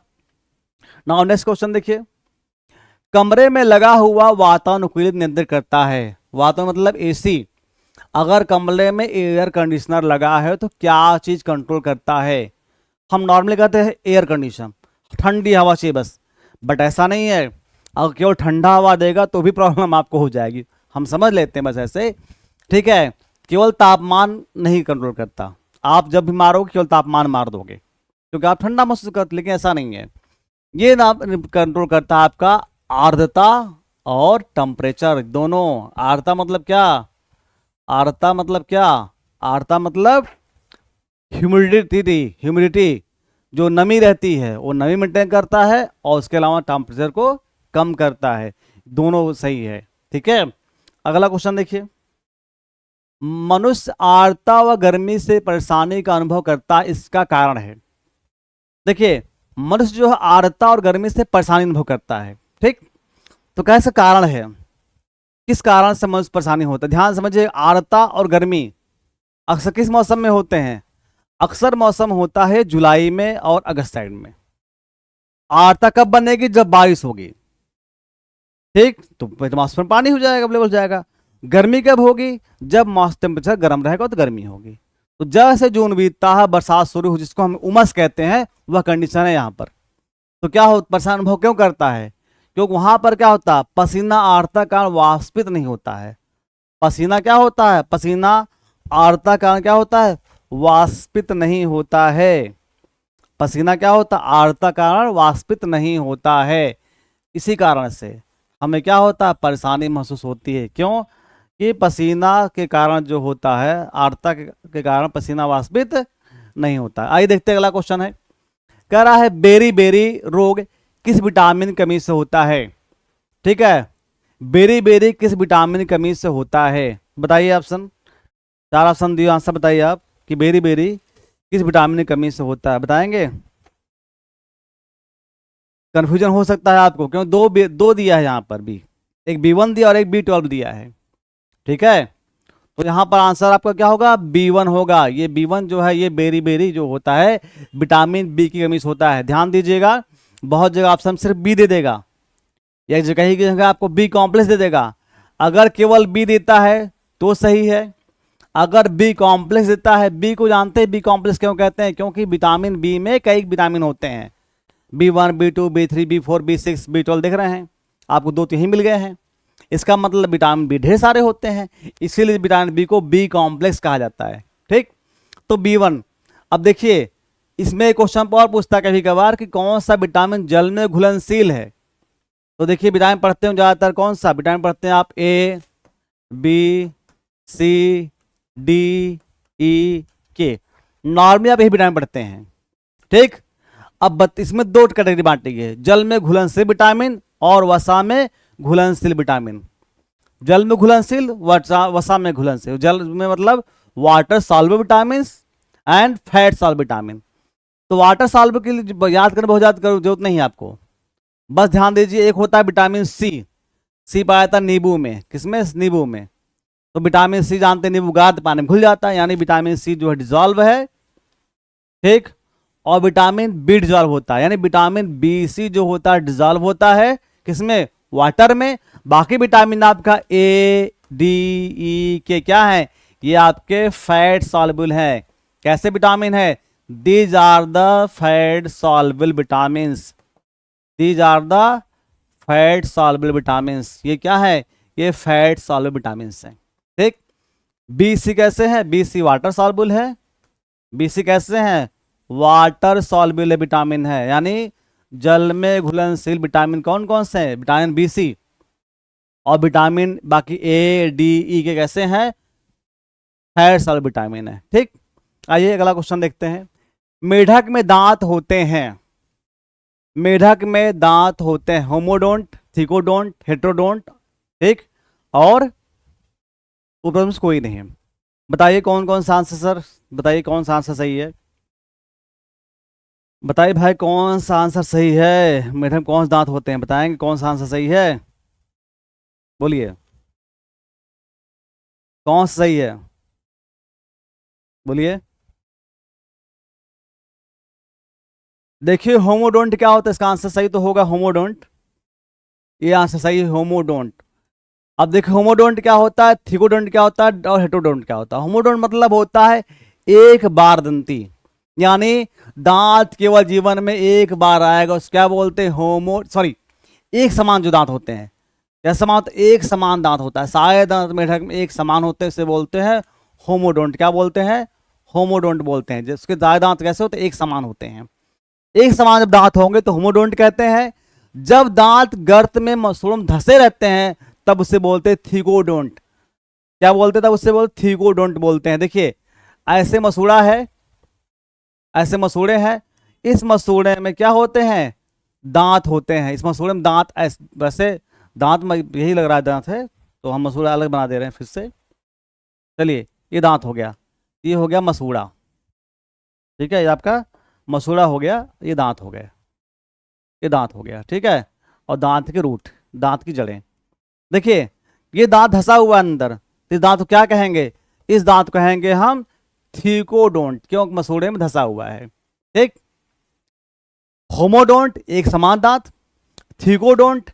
नाउ नेक्स्ट क्वेश्चन देखिए, कमरे में लगा हुआ वातानुकूलित नियंत्रित करता है। वातानुकूलित मतलब एसी। अगर कमरे में एयर कंडीशनर लगा है तो क्या चीज कंट्रोल करता है? हम नॉर्मली कहते हैं एयर कंडीशन, ठंडी हवा चाहिए बस, बट ऐसा नहीं है। अगर केवल ठंडा हवा देगा तो भी प्रॉब्लम आपको हो जाएगी, हम समझ लेते हैं बस ऐसे। ठीक है, केवल तापमान नहीं कंट्रोल करता। आप जब भी मारोगे केवल तापमान मार दोगे क्योंकि आप ठंडा महसूस करते, लेकिन ऐसा नहीं है। ये ना कंट्रोल करता है आपका आर्द्रता और टेम्परेचर दोनों। आर्द्रता मतलब क्या? आर्द्रता मतलब क्या? आर्द्रता मतलब ह्यूमिडिटी, ह्यूमिडिटी जो नमी रहती है वो नमी मेंटेन करता है, और उसके अलावा टेम्परेचर को कम करता है। दोनों सही है। ठीक है, अगला क्वेश्चन देखिए, मनुष्य आर्द्रता व गर्मी से परेशानी का अनुभव करता है, इसका कारण है। देखिए, मनुष्य जो है आर्द्रता और गर्मी से परेशानी अनुभव करता है, ठीक। तो कैसे कारण है? किस कारण से मनुष्य परेशानी होता है? ध्यान समझिए, आर्द्रता और गर्मी अक्सर किस मौसम में होते हैं? अक्सर मौसम होता है जुलाई में और अगस्त साइड में। आर्द्रता कब बनेगी? जब बारिश होगी, ठीक, तो मौसम में पानी हो जाएगा, अवेलेबल हो जाएगा। गर्मी कब होगी? जब मौसम टेम्परेचर गर्म रहेगा तो गर्मी होगी। तो जैसे जून बीतता है, बरसात शुरू हो, जिसको हम उमस कहते हैं, वह कंडीशन है यहाँ पर। तो क्या हो, परेशान अनुभव क्यों करता है? क्योंकि वहां पर क्या होता है, पसीना आर्द्रता का कारण वाष्पित नहीं होता है। पसीना क्या होता है? पसीना आर्द्रता का कारण क्या होता है? वाष्पित नहीं होता है। पसीना क्या होता है? आर्द्रता का कारण वाष्पित नहीं होता है। इसी कारण से हमें क्या होता है? परेशानी महसूस होती है। क्यों? कि पसीना के कारण जो होता है, आर्द्रता के कारण पसीना वाष्पित नहीं होता है। आइए देखते हैं, अगला क्वेश्चन है, कह रहा है बेरी बेरी रोग किस विटामिन की कमी से होता है? ठीक है, बेरी बेरी किस विटामिन की कमी से होता है? बताइए ऑप्शन, 4 ऑप्शन दिए, आंसर बताइए आप कि बेरी बेरी किस विटामिन की कमी से होता है, बताएंगे? कंफ्यूजन हो सकता है आपको, क्यों? दो दिया है यहाँ पर भी, एक B1 दिया और एक B12 दिया है। ठीक है, तो यहाँ पर आंसर आपका क्या होगा? B1 होगा। ये B1 जो है, ये बेरी बेरी जो होता है, विटामिन बी की कमी से होता है। ध्यान दीजिएगा, बहुत जगह ऑप्शन सिर्फ बी दे देगा, या जगह ही जगह आपको बी कॉम्प्लेक्स दे देगा। अगर केवल बी देता है तो सही है, अगर बी कॉम्प्लेक्स देता है, बी को जानते हैं बी कॉम्प्लेक्स क्यों कहते हैं? क्योंकि विटामिन बी में कई विटामिन होते हैं, B1, B2, B3, B4, B6, B12 देख रहे हैं, आपको 2 ही मिल गए हैं। इसका मतलब विटामिन बी ढेर सारे होते हैं, इसीलिए विटामिन बी को बी कॉम्प्लेक्स कहा जाता है। ठीक, तो B1। अब देखिए, इसमें क्वेश्चन और पूछता है कभी कभार कि कौन सा विटामिन जल में घुलनशील है। तो देखिए, विटामिन पढ़ते हो ज्यादातर कौन सा विटामिन पढ़ते हैं आप? A, B, C, D, E, K। Normally आप यही विटामिन पढ़ते हैं। ठीक, अब इसमें 2 कैटेगरी बांटी है, जल में घुलनशील विटामिन और वसा में घुलनशील विटामिन। जल में घुलनशील, वसा में घुलनशील। जल में मतलब water soluble vitamin and fat soluble vitamin. तो वाटर सॉल्युबल के लिए याद करने बहुत याद जरूरत नहीं है आपको, बस ध्यान दीजिए। एक होता है विटामिन सी, सी पाया जाता है नींबू में। किसमें? नींबू में। तो विटामिन सी जानते हैं, नींबू गाद पानी में घुल जाता है, यानी विटामिन सी जो है डिजॉल्व है। ठीक, और विटामिन बी डिजॉल्व होता है, यानी विटामिन बी सी जो होता है डिजॉल्व होता है किसमें? वाटर में। बाकी विटामिन आपका ए डी ई के क्या है? ये आपके फैट सॉल्युबल है। कैसे विटामिन है? These are the fat soluble vitamin, these are the fat soluble vitamin. ये क्या है? ये फैट सॉल्युबल विटामिन है। ठीक, बी सी कैसे है? बी सी वाटर सॉल्युबल है। बी सी कैसे हैं? वाटर सॉल्युबल विटामिन है, यानी जल में घुलनशील विटामिन कौन कौन से हैं? Vitamin B C. और विटामिन बाकी ए डी ई के कैसे हैं? फैट सॉल्युबल विटामिन है। ठीक, आइए अगला क्वेश्चन देखते हैं। मेढक में दांत होते हैं, मेढक में दांत होते हैं होमोडोंट, थिकोडोंट, हेट्रोडोंट। ठीक, और ऊपर में कोई नहीं है। बताइए कौन कौन सा आंसर सर, बताइए कौन सा आंसर सही है? बताइए भाई कौन सा आंसर सही है? मेढक कौन से दांत होते हैं, बताएंगे कौन सा आंसर सही है? बोलिए कौन सा सही है, बोलिए। देखिए होमोडोंट क्या होता है, इसका आंसर सही तो होगा होमोडोंट, ये आंसर सही है होमोडोंट। अब देखिए होमोडोंट क्या होता है, थिकोडोंट क्या होता है और हेटरोडोंट क्या होता है। होमोडोंट मतलब होता है एक बार दंती, यानी दांत केवल जीवन में एक बार आएगा, उस क्या बोलते हैं? एक समान जो दांत होते हैं, क्या समान? एक समान दांत होता है, सारे दांत मेढक में एक समान होते हैं, इसे बोलते हैं होमोडोंट। क्या बोलते हैं? होमोडोंट बोलते हैं। जिसके सारे दांत कैसे होते हैं? एक समान होते हैं। एक समान जब दांत होंगे तो होमोडोंट कहते हैं। जब दांत गर्त में मसूड़म धसे रहते हैं तब उसे बोलते हैं थिकोडोंट। क्या बोलते हैं तब? उससे बोलते थिकोडोंट बोलते हैं। देखिए ऐसे मसूड़ा है, ऐसे मसूड़े हैं, इस मसूड़े में क्या होते हैं? दांत होते हैं। इस मसूड़े में दांत वैसे दांत में यही लग रहा है दांत है, तो हम मसूड़ा अलग बना दे रहे हैं फिर से। चलिए ये दांत हो गया, ये हो गया मसूड़ा। ठीक है, ये आपका मसूड़ा हो गया, ये दांत हो गए, ये दांत हो गया। ठीक है, और दांत के रूट, दांत की जड़ें। देखिए ये दांत धंसा हुआ अंदर, इस दांत को क्या कहेंगे? इस दांत को कहेंगे हम थीकोडोंट, क्यों? मसूड़े में धंसा हुआ है। ठीक, होमोडोंट एक समान दांत, थीकोडोंट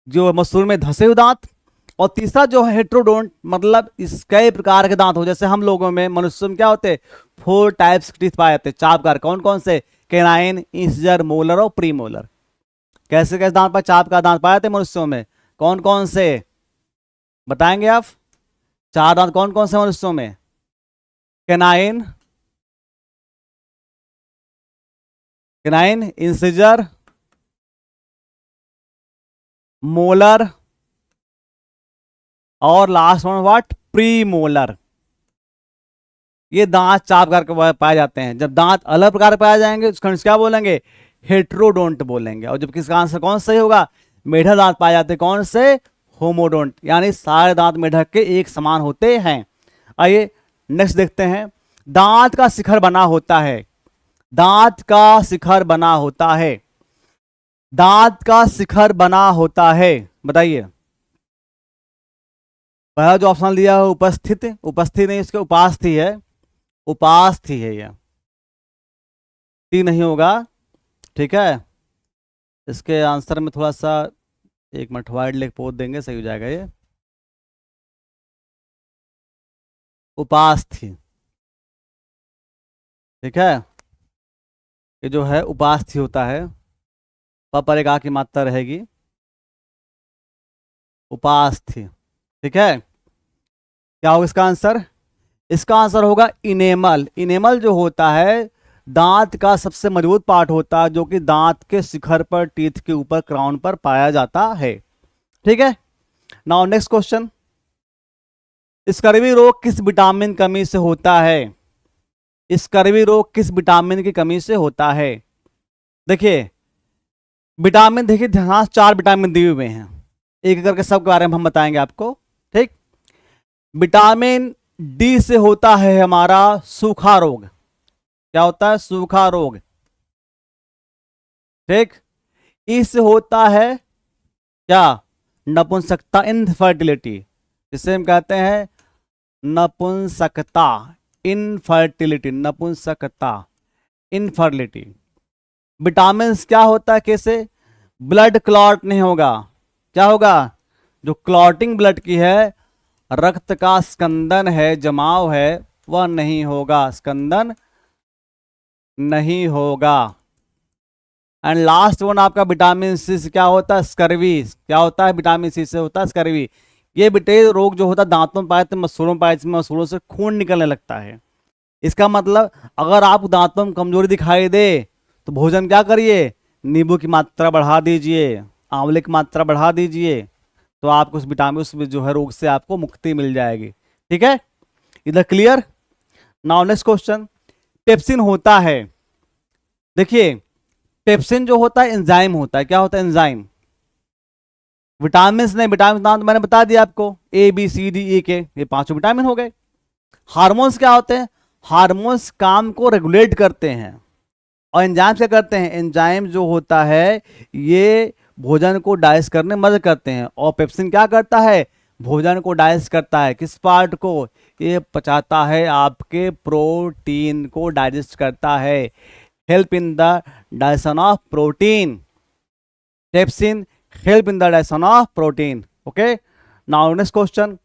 जो मसूड़ में धंसे हुए दांत, और तीसरा जो है हेट्रोडोंट, मतलब इस कई प्रकार के दांत हो। जैसे हम लोगों में, मनुष्य में क्या होते? 4 टाइप्स के टीथ पाए जाते हैं, 4 प्रकार। कौन कौन से? कैनाइन, इंसिजर, मोलर और प्रीमोलर। कैसे कैसे दांत पाए? 4 प्रकार दांत पाए जाते हैं मनुष्यों में। कौन कौन से बताएंगे आप? 4 दांत कौन कौन से मनुष्यों में? कैनाइन, कैनाइन, इंसिजर, मोलर और लास्ट वन व्हाट? प्रीमोलर। ये दांत 4 प्रकार के पाए जाते हैं। जब दांत अलग प्रकार के पाए जाएंगे उसका क्या बोलेंगे? हेट्रोडोंट बोलेंगे। और जब किसका आंसर कौन सही होगा? मेढक दांत पाए जाते हैं, कौन से? होमोडोंट, यानी सारे दांत मेढक के एक समान होते हैं। आइए नेक्स्ट देखते हैं। दांत का शिखर बना होता है, दांत का शिखर बना होता है, दांत का शिखर बना होता है, बताइए। पहला जो ऑप्शन दिया है उपस्थित, उपस्थित नहीं, उसके उपास्थि है, उपास्थि है, यह टी नहीं होगा। ठीक है, इसके आंसर में थोड़ा सा एक मिनट वाइड लेख पोत देंगे, सही हो जाएगा ये। उपास्थि, ठीक है, ये जो है उपास्थि होता है, पर एक आ की मात्रा रहेगी, उपास्थि। ठीक है, क्या होगा इसका आंसर? इसका आंसर होगा इनेमल। इनेमल जो होता है दांत का सबसे मजबूत पार्ट होता है, जो कि दांत के शिखर पर, टीथ के ऊपर, क्राउन पर पाया जाता है। ठीक है, नाउ नेक्स्ट क्वेश्चन। स्कर्वी रोग किस विटामिन कमी से होता है? स्कर्वी रोग किस विटामिन की कमी से होता है? देखिए विटामिन, देखिए ध्यान, 4 विटामिन दिए हुए हैं, एक करके सब के बारे में हम बताएंगे आपको। ठीक, विटामिन डी से होता है हमारा सूखा रोग। क्या होता है? सूखा रोग। ठीक, ई से होता है क्या? नपुंसकता, इनफर्टिलिटी, जिसे हम कहते हैं नपुंसकता, इनफर्टिलिटी, नपुंसकता, इनफर्टिलिटी। विटामिन क्या होता है? कैसे? ब्लड क्लॉट नहीं होगा। क्या होगा? जो क्लॉटिंग ब्लड की है, रक्त का स्कंदन है, जमाव है, वह नहीं होगा, स्कंदन नहीं होगा। एंड लास्ट वन आपका विटामिन सी से क्या होता है? स्कर्वी। क्या होता है? विटामिन सी से होता है स्कर्वी। ये बेटे रोग जो होता है दांतों में पाए जाते हैं, मसूड़ों में पाए जाते हैं, मसूड़ों से खून निकलने लगता है। इसका मतलब अगर आपको दांतों में कमजोरी दिखाई दे तो भोजन क्या करिए? नींबू की मात्रा बढ़ा दीजिए, आंवले की मात्रा बढ़ा दीजिए, तो आपको उस विटामिन, उस जो है रोग से आपको मुक्ति मिल जाएगी। ठीक है, इधर clear. Now next question. Pepsin होता है, देखिए पेप्सिन जो होता है एंजाइम होता है। क्या होता है? एंजाइम। विटामिन नहीं, विटामिन नाम तो मैंने बता दिया आपको, ए बी सी डी ई के, ये 5 विटामिन हो गए। हार्मोन्स क्या होते हैं? हार्मोन्स काम को रेगुलेट करते हैं। और एंजाइम क्या करते हैं? एंजाइम जो होता है ये भोजन को डाइजेस्ट करने में मदद करते हैं। और पेप्सिन क्या करता है? भोजन को डाइजेस्ट करता है। किस पार्ट को? ये पचाता है, आपके प्रोटीन को डाइजेस्ट करता है। Help in the digestion of protein. Pepsin help in the digestion of protein. Okay, now next question.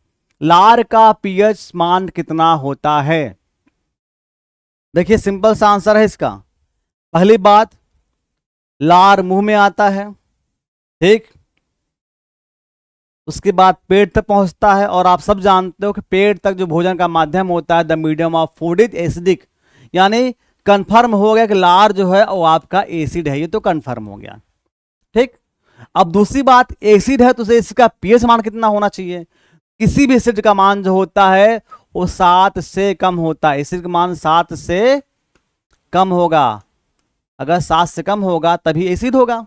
लार का पीएच मान कितना होता है? देखिए सिंपल सा आंसर है इसका। पहली बात, लार मुंह में आता है, ठीक, उसके बाद पेट तक पहुंचता है। और आप सब जानते हो कि पेट तक जो भोजन का माध्यम होता है, the medium of food is acidic, यानी कंफर्म हो गया कि लार जो है वो आपका एसिड है, ये तो कंफर्म हो गया। ठीक, अब दूसरी बात, एसिड है तो इसका पीएच मान कितना होना चाहिए? किसी भी एसिड का मान जो होता है वो 7 से कम होता है। एसिड का मान 7 से कम होगा। अगर 7 से कम होगा तभी एसिड होगा।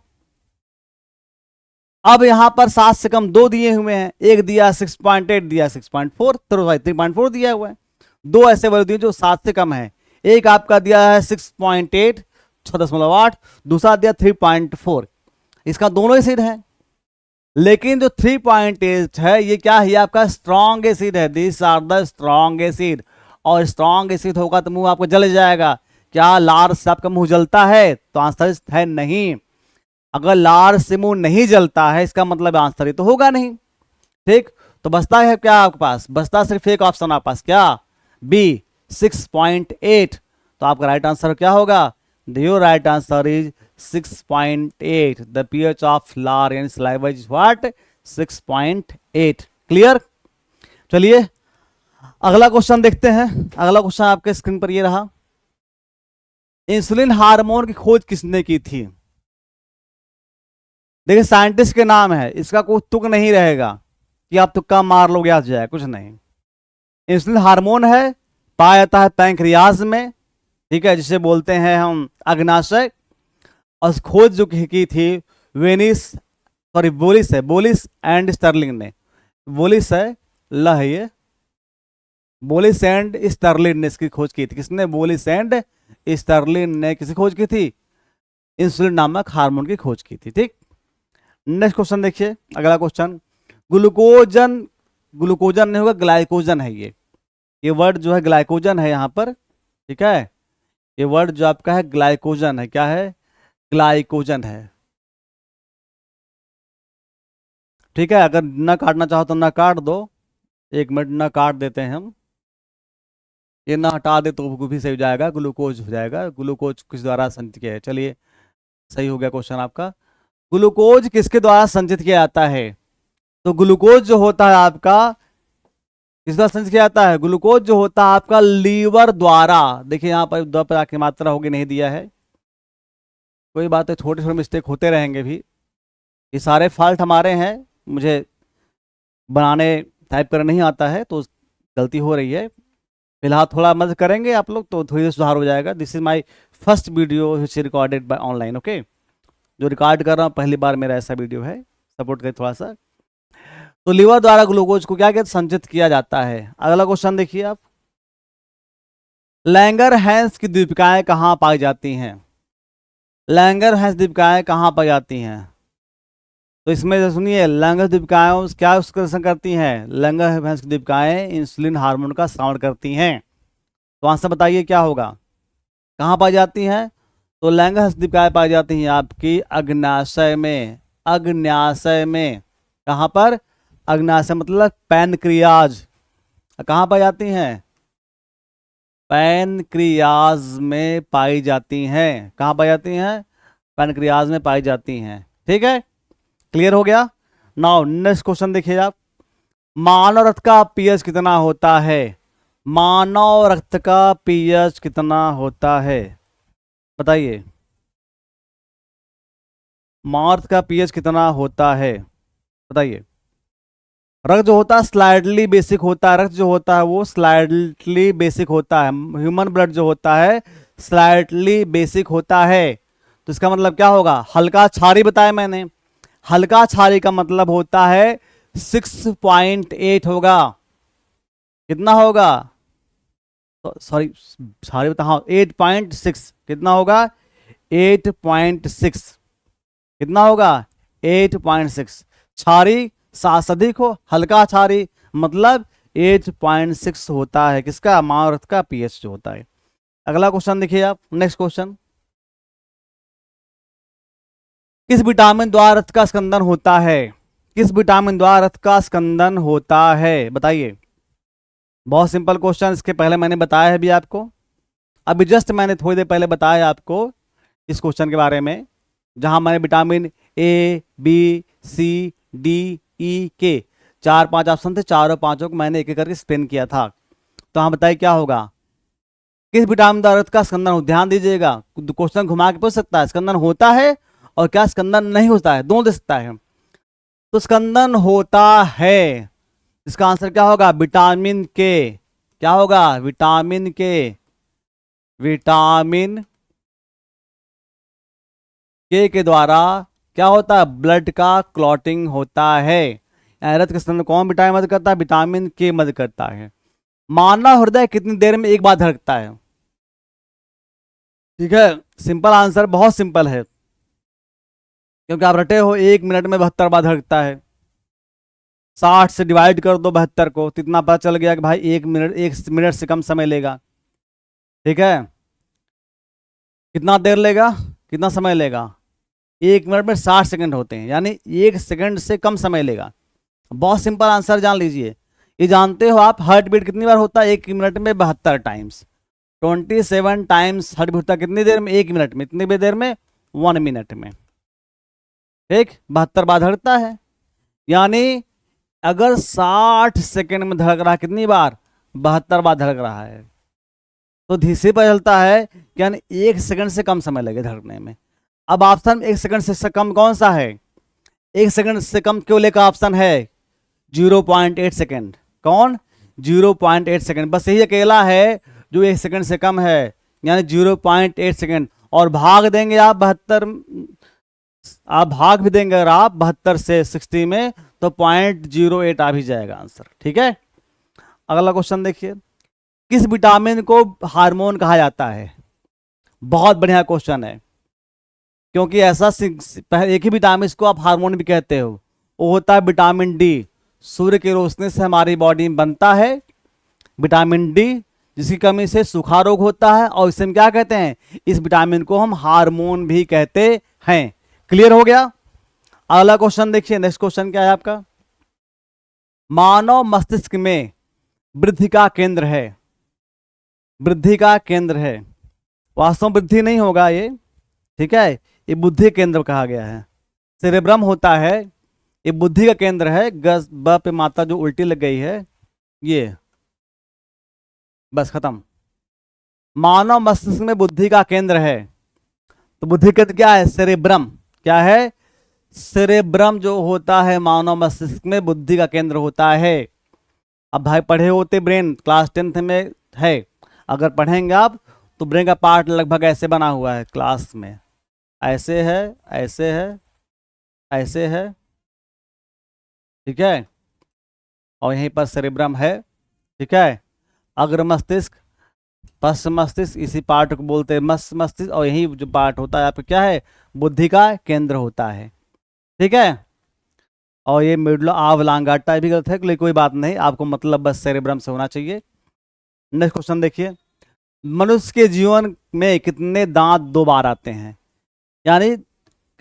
अब यहां पर 7 से कम 2 दिए हुए हैं, एक दिया 6.8, दिया 6.4, तो 3.4 दिया हुआ है। 2 ऐसे वैल्यू दिए जो 7 से कम है। एक आपका दिया है 6.8, 6.8, दूसरा दिया 3.4। इसका दोनों एसिड है। लेकिन जो 3.8 है ये क्या है, ये आपका स्ट्रॉन्ग एसिड है। This are the strong acid. और स्ट्रॉन्ग एसिड होगा तो मुंह आपको जल जाएगा। क्या लार से आपका मुंह जलता है? तो आंसर है नहीं। अगर लार से मुंह नहीं जलता है इसका मतलब आंसर ही तो होगा नहीं। ठीक, तो बचता है क्या आपके पास? बचता सिर्फ एक ऑप्शन आपके पास, क्या? बी, 6.8। तो आपका राइट आंसर क्या होगा? Your right answer is 6.8। The pH of लार and saliva is what? 6.8। Clear? चलिए अगला क्वेश्चन देखते हैं। अगला क्वेश्चन आपके स्क्रीन पर ये रहा। इंसुलिन हार्मोन की खोज किसने की थी? देखिए साइंटिस्ट के नाम है, इसका कोई तुक नहीं रहेगा कि आप तुक्का मार लोगे आ जाए, कुछ नहीं। इंसुलिन हार्मोन है, पाया जाता है पैंक्रियाज में, ठीक है, जिसे बोलते हैं हम अग्नाशय। और खोज जो की थी बोलिस है, बोलिस एंड स्टर्लिंग ने। बोलिस है, ल है ये, बोलिस एंड स्टर्लिन ने इसकी खोज की थी। किसने? बोलिस एंड स्टर्लिन ने किसी खोज की थी? इंसुलिन नामक हार्मोन की खोज की थी। ठीक, नेक्स्ट क्वेश्चन देखिए। अगला क्वेश्चन, ग्लूकोजन, ग्लूकोजन नहीं होगा, ग्लाइकोजन है ये वर्ड जो है ग्लाइकोजन है यहां पर, ठीक है। ये वर्ड जो आपका है ग्लाइकोजन है, क्या है? ग्लाइकोजन है, ठीक है। अगर न काटना चाहो तो न काट दो, 1 मिनट न काट देते हैं हम। ये ना हटा दे तो भी सही हो जाएगा, ग्लूकोज हो जाएगा। ग्लूकोज किस द्वारा संचित किया है? चलिए सही हो गया क्वेश्चन आपका। ग्लूकोज किसके द्वारा संचित किया जाता है? तो ग्लूकोज जो होता है आपका किस द्वारा संचित किया जाता है? ग्लूकोज जो होता है आपका लीवर द्वारा। देखिए यहाँ पर द पर की मात्रा होगी, नहीं दिया है, कोई बात है, छोटे छोटे मिस्टेक होते रहेंगे भी, ये सारे फॉल्ट हमारे हैं। मुझे बनाने टाइप करना नहीं आता है तो गलती हो रही है। फिलहाल थोड़ा मदद करेंगे आप लोग तो थोड़ी सुधार हो जाएगा। This is my first video which recorded by online, okay. जो रिकॉर्ड कर रहा हूँ पहली बार मेरा ऐसा वीडियो है, सपोर्ट करें थोड़ा सा। तो लीवर द्वारा ग्लूकोज को क्या क्या संचित किया जाता है? अगला क्वेश्चन देखिए आप। लैंगर-हैंस की दीपिकाएं कहाँ पाई जाती हैं? लैंगर-हैंस दीपिकाएं कहाँ पाई जाती हैं? तो इसमें से सुनिए, लैंगर दीपिकाएं क्या उसका करती हैं? लैंगर-हैंस की दीपिकाएं इंसुलिन हार्मोन का स्राव करती हैं। तो आंसर बताइए क्या होगा? कहाँ पाई जाती हैं? तो लैंगर-हैंस दीपिकाएं पाई जाती हैं आपकी अग्नाशय में। अग्नाशय में, कहाँ पर? अग्नाशय मतलब पैनक्रियाज। कहाँ पाई जाती हैं? पैनक्रियाज में पाई जाती हैं। कहाँ पाई जाती हैं? पैनक्रियाज में पाई जाती हैं। ठीक है, क्लियर हो गया। नाउ नेक्स्ट क्वेश्चन देखिए आप। मानव रक्त का पीएच कितना होता है? मानव रक्त का पीएच कितना होता है? बताइए, मानव रक्त का पीएच कितना होता है? बताइए। रक्त जो होता है स्लाइडली बेसिक होता है। रक्त जो होता है वो स्लाइडली बेसिक होता है। ह्यूमन ब्लड जो होता है स्लाइडली बेसिक होता है। तो इसका मतलब क्या होगा? हल्का क्षारी बताया मैंने। हल्का क्षारी का मतलब होता है 6.8 होगा। कितना होगा? सॉरी, क्षारी बता, हाँ 8.6। कितना होगा? 8.6। कितना होगा? 8.6। क्षारी सात अधिक हो, हल्का क्षारी मतलब 8.6 होता है किसका? मानव रक्त का पीएच जो होता है। अगला क्वेश्चन देखिए आप। नेक्स्ट क्वेश्चन, किस विटामिन द्वारा रक्त का स्कंदन होता है? किस विटामिन द्वारा रक्त का स्कंदन होता है? बताइए। बहुत सिंपल क्वेश्चन, इसके पहले मैंने बताया है भी आपको। अभी जस्ट मैंने थोड़ी देर पहले बताया आपको इस क्वेश्चन के बारे में, जहां मैंने vitamin A, B, C, D, E, के 4-5 ऑप्शन थे, चारों पांचों को मैंने एक एक करके एक्सप्लेन किया था। तो हम बताइए क्या होगा? किस विटामिन द्वारा रक्त का स्कंदन हो? ध्यान दीजिएगा, क्वेश्चन घुमा के पूछ सकता है। स्कंदन होता है और क्या स्कंदन नहीं होता है, दोनों दे सकता है। तो स्कंदन होता है, इसका आंसर क्या होगा? विटामिन के। क्या होगा? विटामिन के। विटामिन के द्वारा क्या होता है? ब्लड का क्लॉटिंग होता है। रक्त के स्कंदन कौन विटामिन मदद करता है? विटामिन के मदद करता है। मानव हृदय कितनी देर में एक बार धड़कता है? ठीक है, सिंपल आंसर, बहुत सिंपल है, क्योंकि आप रटे हो 1 मिनट में 72 बार धड़कता है। 60 से डिवाइड कर दो 72 को, तो इतना पता चल गया कि भाई 1 मिनट से कम समय लेगा। ठीक है, कितना देर लेगा, कितना समय लेगा, 1 मिनट में 60 सेकंड होते हैं, यानी 1 सेकंड से कम समय लेगा। बहुत सिंपल आंसर जान लीजिए। ये जानते हो आप हार्ट बीट कितनी बार होता है 1 मिनट में? 72 टाइम्स। 27 टाइम्स हार्ट बीट होता है कितनी देर में? 1 मिनट में। कितनी देर में? 1 मिनट में। ठीक, 72 बार धड़कता है। यानी अगर 60 सेकंड में धड़क रहा है, कितनी बार? 72 बार धड़क रहा है। तो धीसे पता चलता है कि यानी 1 सेकंड से कम समय लगे धड़कने में। अब ऑप्शन 1 सेकंड से कम कौन सा है? 1 सेकंड से कम क्यों लेकर ऑप्शन है 0.8 सेकंड। कौन? 0.8 सेकंड, बस यही अकेला है जो 1 सेकंड से कम है, यानी 0.8 सेकंड। और भाग देंगे आप 72, आप भाग भी देंगे अगर आप 72 से 60 में, तो 0.08 आ भी जाएगा आंसर। ठीक है, अगला क्वेश्चन देखिए, किस विटामिन को हार्मोन कहा जाता है? बहुत बढ़िया क्वेश्चन है, क्योंकि ऐसा एक ही विटामिन को आप हार्मोन भी कहते हो, वो होता है विटामिन डी। सूर्य की रोशनी से हमारी बॉडी में बनता है विटामिन डी, जिसकी कमी से सूखा रोग होता है, और इसे हम क्या कहते हैं? इस विटामिन को हम हार्मोन भी कहते हैं। क्लियर हो गया? अगला क्वेश्चन देखिए, नेक्स्ट क्वेश्चन क्या है आपका? मानव मस्तिष्क में वृद्धि का केंद्र है, वृद्धि का केंद्र है, वास्तव में वृद्धि नहीं होगा ये, ठीक है, ये बुद्धि केंद्र कहा गया है। सेरेब्रम होता है, ये बुद्धि का केंद्र है। गस ब पे माता जो उल्टी लग गई है, ये बस खत्म। मानव मस्तिष्क में बुद्धि का केंद्र है, तो बुद्धि केंद्र क्या है? सेरेब्रम। क्या है? सेरेब्रम जो होता है मानव मस्तिष्क में बुद्धि का केंद्र होता है। अब भाई पढ़े होते ब्रेन, क्लास 10th में है, अगर पढ़ेंगे आप तो ब्रेन का पार्ट लगभग ऐसे बना हुआ है क्लास में, ऐसे है, ऐसे है, ऐसे है, ठीक है, और यहीं पर सेरेब्रम है। ठीक है, अग्र मस्तिष्क, पश्च मस्तिष्क, इसी पार्ट को बोलते हैं मस्तिष्क मस्तिष्क, और यही जो पार्ट होता है आपका क्या है? बुद्धि का केंद्र होता है। ठीक है, और ये मिडलो आवलांगाटा भी गलत है, लेकिन कोई बात नहीं, आपको मतलब बस सेरेब्रम से होना चाहिए। नेक्स्ट क्वेश्चन देखिए, मनुष्य के जीवन में कितने दांत 2 बार आते हैं? यानी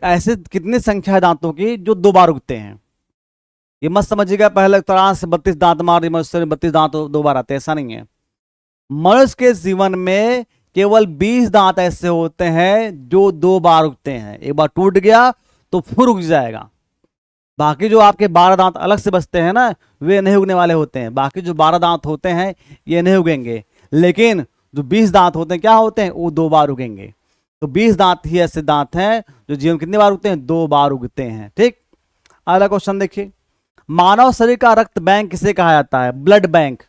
ऐसे कितनी संख्या है दांतों की जो 2 बार उगते हैं? ये मत समझिएगा पहले तरह से 32 दांत मार मनुष्य में 32 दांत 2 बार आते हैं, ऐसा नहीं है। मनुष्य के जीवन में केवल 20 दांत ऐसे होते हैं जो 2 बार उगते हैं। एक बार टूट गया तो फिर उग जाएगा। बाकी जो आपके 12 दांत अलग से बचते हैं ना, वे नहीं उगने वाले होते हैं। बाकी जो 12 दांत होते हैं ये नहीं उगेंगे, लेकिन जो 20 दांत होते हैं क्या होते हैं? वो 2 बार उगेंगे। तो 20 दांत ही ऐसे दांत हैं जो जीवन कितनी बार उगते हैं? 2 बार उगते हैं। ठीक, अगला क्वेश्चन देखिए, मानव शरीर का रक्त बैंक किसे कहा जाता है? Blood bank.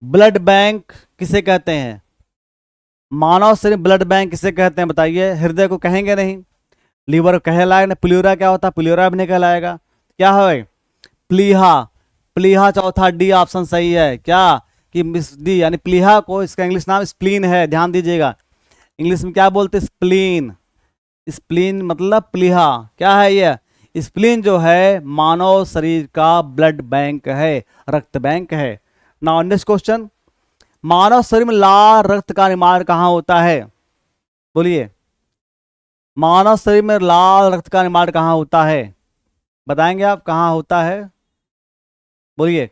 ब्लड बैंक किसे कहते हैं? मानव शरीर ब्लड बैंक किसे कहते हैं बताइए? हृदय को कहेंगे नहीं, लीवर को कहलाएगा नहीं, प्लीहा क्या होता है? प्लीहा भी नहीं कहलाएगा। क्या है? प्लीहा। प्लीहा चौथा, डी ऑप्शन सही है। क्या कि मिस डी, यानी प्लीहा को इसका इंग्लिश नाम स्प्लीन है, ध्यान दीजिएगा। इंग्लिश में क्या बोलते हैं? स्प्लीन। स्प्लीन मतलब प्लीहा। क्या है ये? स्प्लीन जो है मानव शरीर का ब्लड बैंक है, रक्त बैंक है। नाउ नेक्स्ट क्वेश्चन, मानव शरीर में लाल रक्त का निर्माण कहाँ होता है? बोलिए, मानव शरीर में लाल रक्त का निर्माण कहाँ होता है? बताएंगे आप कहाँ होता है? बोलिए,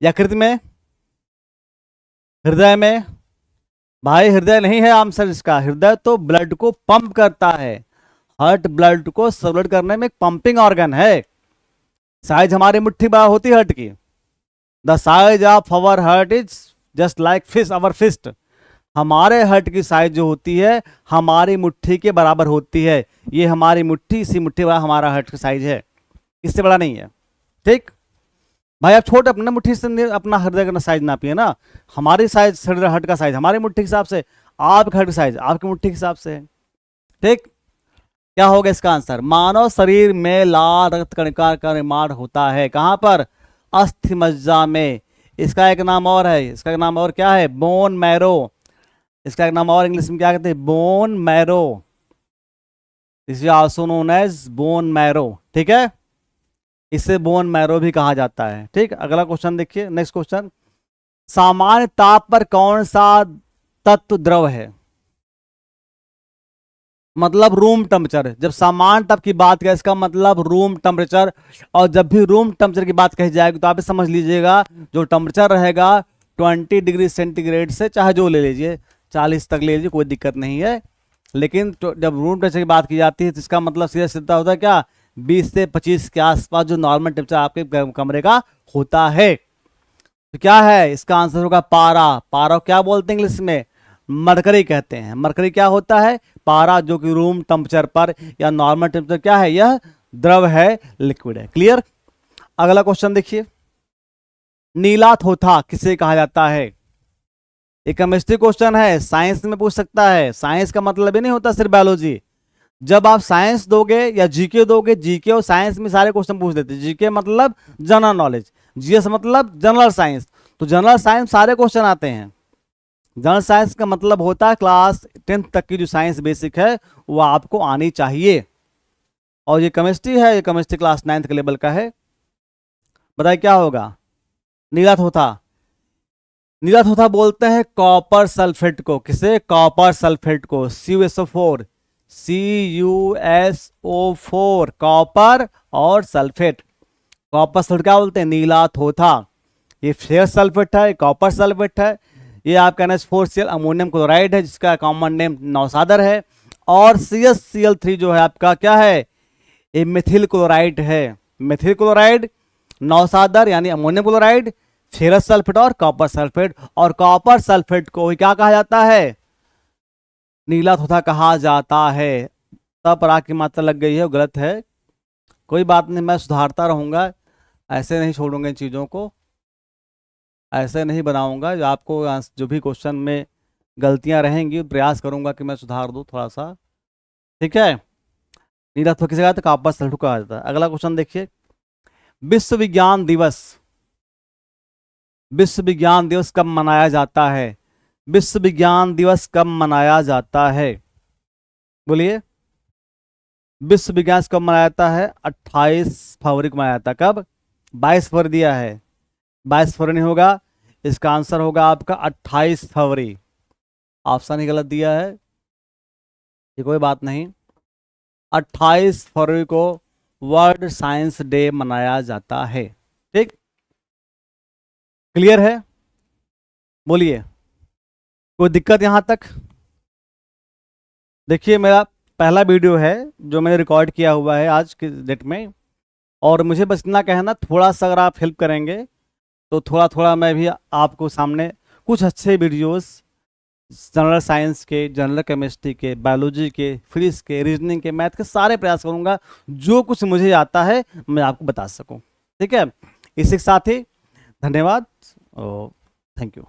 यकृत में, हृदय में? भाई हृदय नहीं है आंसर इसका। हृदय तो ब्लड को पंप करता है, हार्ट ब्लड को सर्कुलेट करने में एक पंपिंग ऑर्गन है। साइज हमारी मुट्ठी बड़ा होती है हार्ट की। The size of our heart is just like fist our fist. हमारे हार्ट की साइज जो होती है हमारी मुट्ठी के बराबर होती है। ये हमारी मुट्ठी, इसी मुट्ठी बड़ा हमारा हार्ट का साइज है, इससे बड़ा नहीं है। ठीक भाई, आप छोटे अपने मुट्ठी से अपना हृदय का साइज नापिए ना। हमारी साइज, हार्ट का साइज हमारी मुट्ठी के हिसाब से, आपके हार्ट का साइज आपकी मुट्ठी के हिसाब से है। ठीक, क्या होगा इसका आंसर? मानव शरीर में लाल रक्त कणिका का निर्माण होता है कहां पर? अस्थि मज्जा में। इसका एक नाम और है, इसका एक नाम और क्या है? Bone marrow. इसका एक नाम और इंग्लिश में क्या कहते हैं? Bone marrow. This is also known as bone marrow. ठीक है, इसे बोन मैरो भी कहा जाता है। ठीक, अगला क्वेश्चन देखिए, नेक्स्ट क्वेश्चन, सामान्य ताप पर कौन सा तत्व द्रव है? मतलब रूम टेम्परेचर। जब सामान्य ताप की बात करें इसका मतलब रूम टेम्परेचर, और जब भी रूम टेम्परेचर की बात कही जाएगी तो आप समझ लीजिएगा जो टेम्परेचर रहेगा 20 डिग्री सेंटीग्रेड से, चाहे जो ले लीजिए 40 तक ले लीजिए, कोई दिक्कत नहीं है। लेकिन जब रूम टेम्परेचर की बात की जाती है तो इसका मतलब सीधा सीधा होता है क्या, 20 से 25 के आसपास जो नॉर्मल टेम्परेचर आपके कमरे का होता है। तो क्या है इसका आंसर होगा पारा। पारा क्या बोलते हैं इंग्लिश में? मरकरी कहते हैं। मरकरी क्या होता है? पारा, जो कि रूम टेम्परेचर पर या नॉर्मल टेम्परेचर क्या है, यह द्रव है, लिक्विड है। क्लियर। अगला क्वेश्चन देखिए, नीला थोथा किसे कहा जाता है? एक केमिस्ट्री क्वेश्चन है, साइंस में पूछ सकता है। साइंस का मतलब ही नहीं होता सिर्फ बायोलॉजी। जब आप साइंस दोगे या जीके दोगे, जीके और साइंस में सारे क्वेश्चन पूछ देते हैं। जीके मतलब जनरल नॉलेज, जीएस मतलब जनरल साइंस। तो जनरल साइंस सारे क्वेश्चन आते हैं। जनरल साइंस का मतलब होता है क्लास 10th तक की जो साइंस बेसिक है वो आपको आनी चाहिए। और ये केमिस्ट्री है, ये केमिस्ट्री क्लास 9th के लेवल का है। बताइए क्या होगा? नीला थोथा। नीला थोथा बोलते हैं कॉपर सल्फेट को। किसे? कॉपर सल्फेट को। CuSO4, CuSO4, कॉपर और सल्फेट। कॉपर सल्फेट क्या बोलते हैं? नीला थोथा। ये फेरस सल्फेट है, कॉपर सल्फेट है। ये आपका NH4Cl अमोनियम क्लोराइड है, जिसका कॉमन नेम नौसादर है। और CsCl3 जो है आपका क्या है? ये मिथिल क्लोराइड है। मिथिल क्लोराइड, नौसादर यानी अमोनियम क्लोराइड, फेरस सल्फेट और कॉपर सल्फेट। और कॉपर सल्फेट को क्या कहा जाता है? नीला थोथा कहा जाता है। तब पराग की मात्रा लग गई है, वो गलत है। कोई बात नहीं, मैं सुधारता रहूंगा, ऐसे नहीं छोड़ूंगा इन चीज़ों को, ऐसे नहीं बनाऊंगा। जो आपको जो भी क्वेश्चन में गलतियां रहेंगी प्रयास करूंगा कि मैं सुधार दूं थोड़ा सा। ठीक है। नीला थोथा किसे कहा था? कॉपर सल्फेट कहा जाता है। अगला क्वेश्चन देखिए, विश्व विज्ञान दिवस। विश्व विज्ञान दिवस कब मनाया जाता है? विश्व विज्ञान दिवस कब मनाया जाता है? बोलिए। विश्व विज्ञान दिवस कब मनाया जाता है? 28 फरवरी को मनाया जाता है। कब? 22 फरवरी दिया है, 22 फरवरी नहीं होगा। इसका आंसर होगा आपका 28 फरवरी। ऑप्शन ही गलत दिया है, ये कोई बात नहीं। 28 फरवरी को वर्ल्ड साइंस डे मनाया जाता है। ठीक, क्लियर है? बोलिए, कोई दिक्कत यहां तक? देखिए, मेरा पहला वीडियो है जो मैंने रिकॉर्ड किया हुआ है आज के डेट में, और मुझे बस इतना कहना, थोड़ा सा अगर आप हेल्प करेंगे तो थोड़ा थोड़ा मैं भी आपको सामने कुछ अच्छे वीडियोस जनरल साइंस के, जनरल केमिस्ट्री के, बायोलॉजी के, फिजिक्स के, रीजनिंग के, मैथ के सारे प्रयास करूंगा जो कुछ मुझे आता है मैं आपको बता सकूं। ठीक है, इसी के साथ ही धन्यवाद और थैंक यू।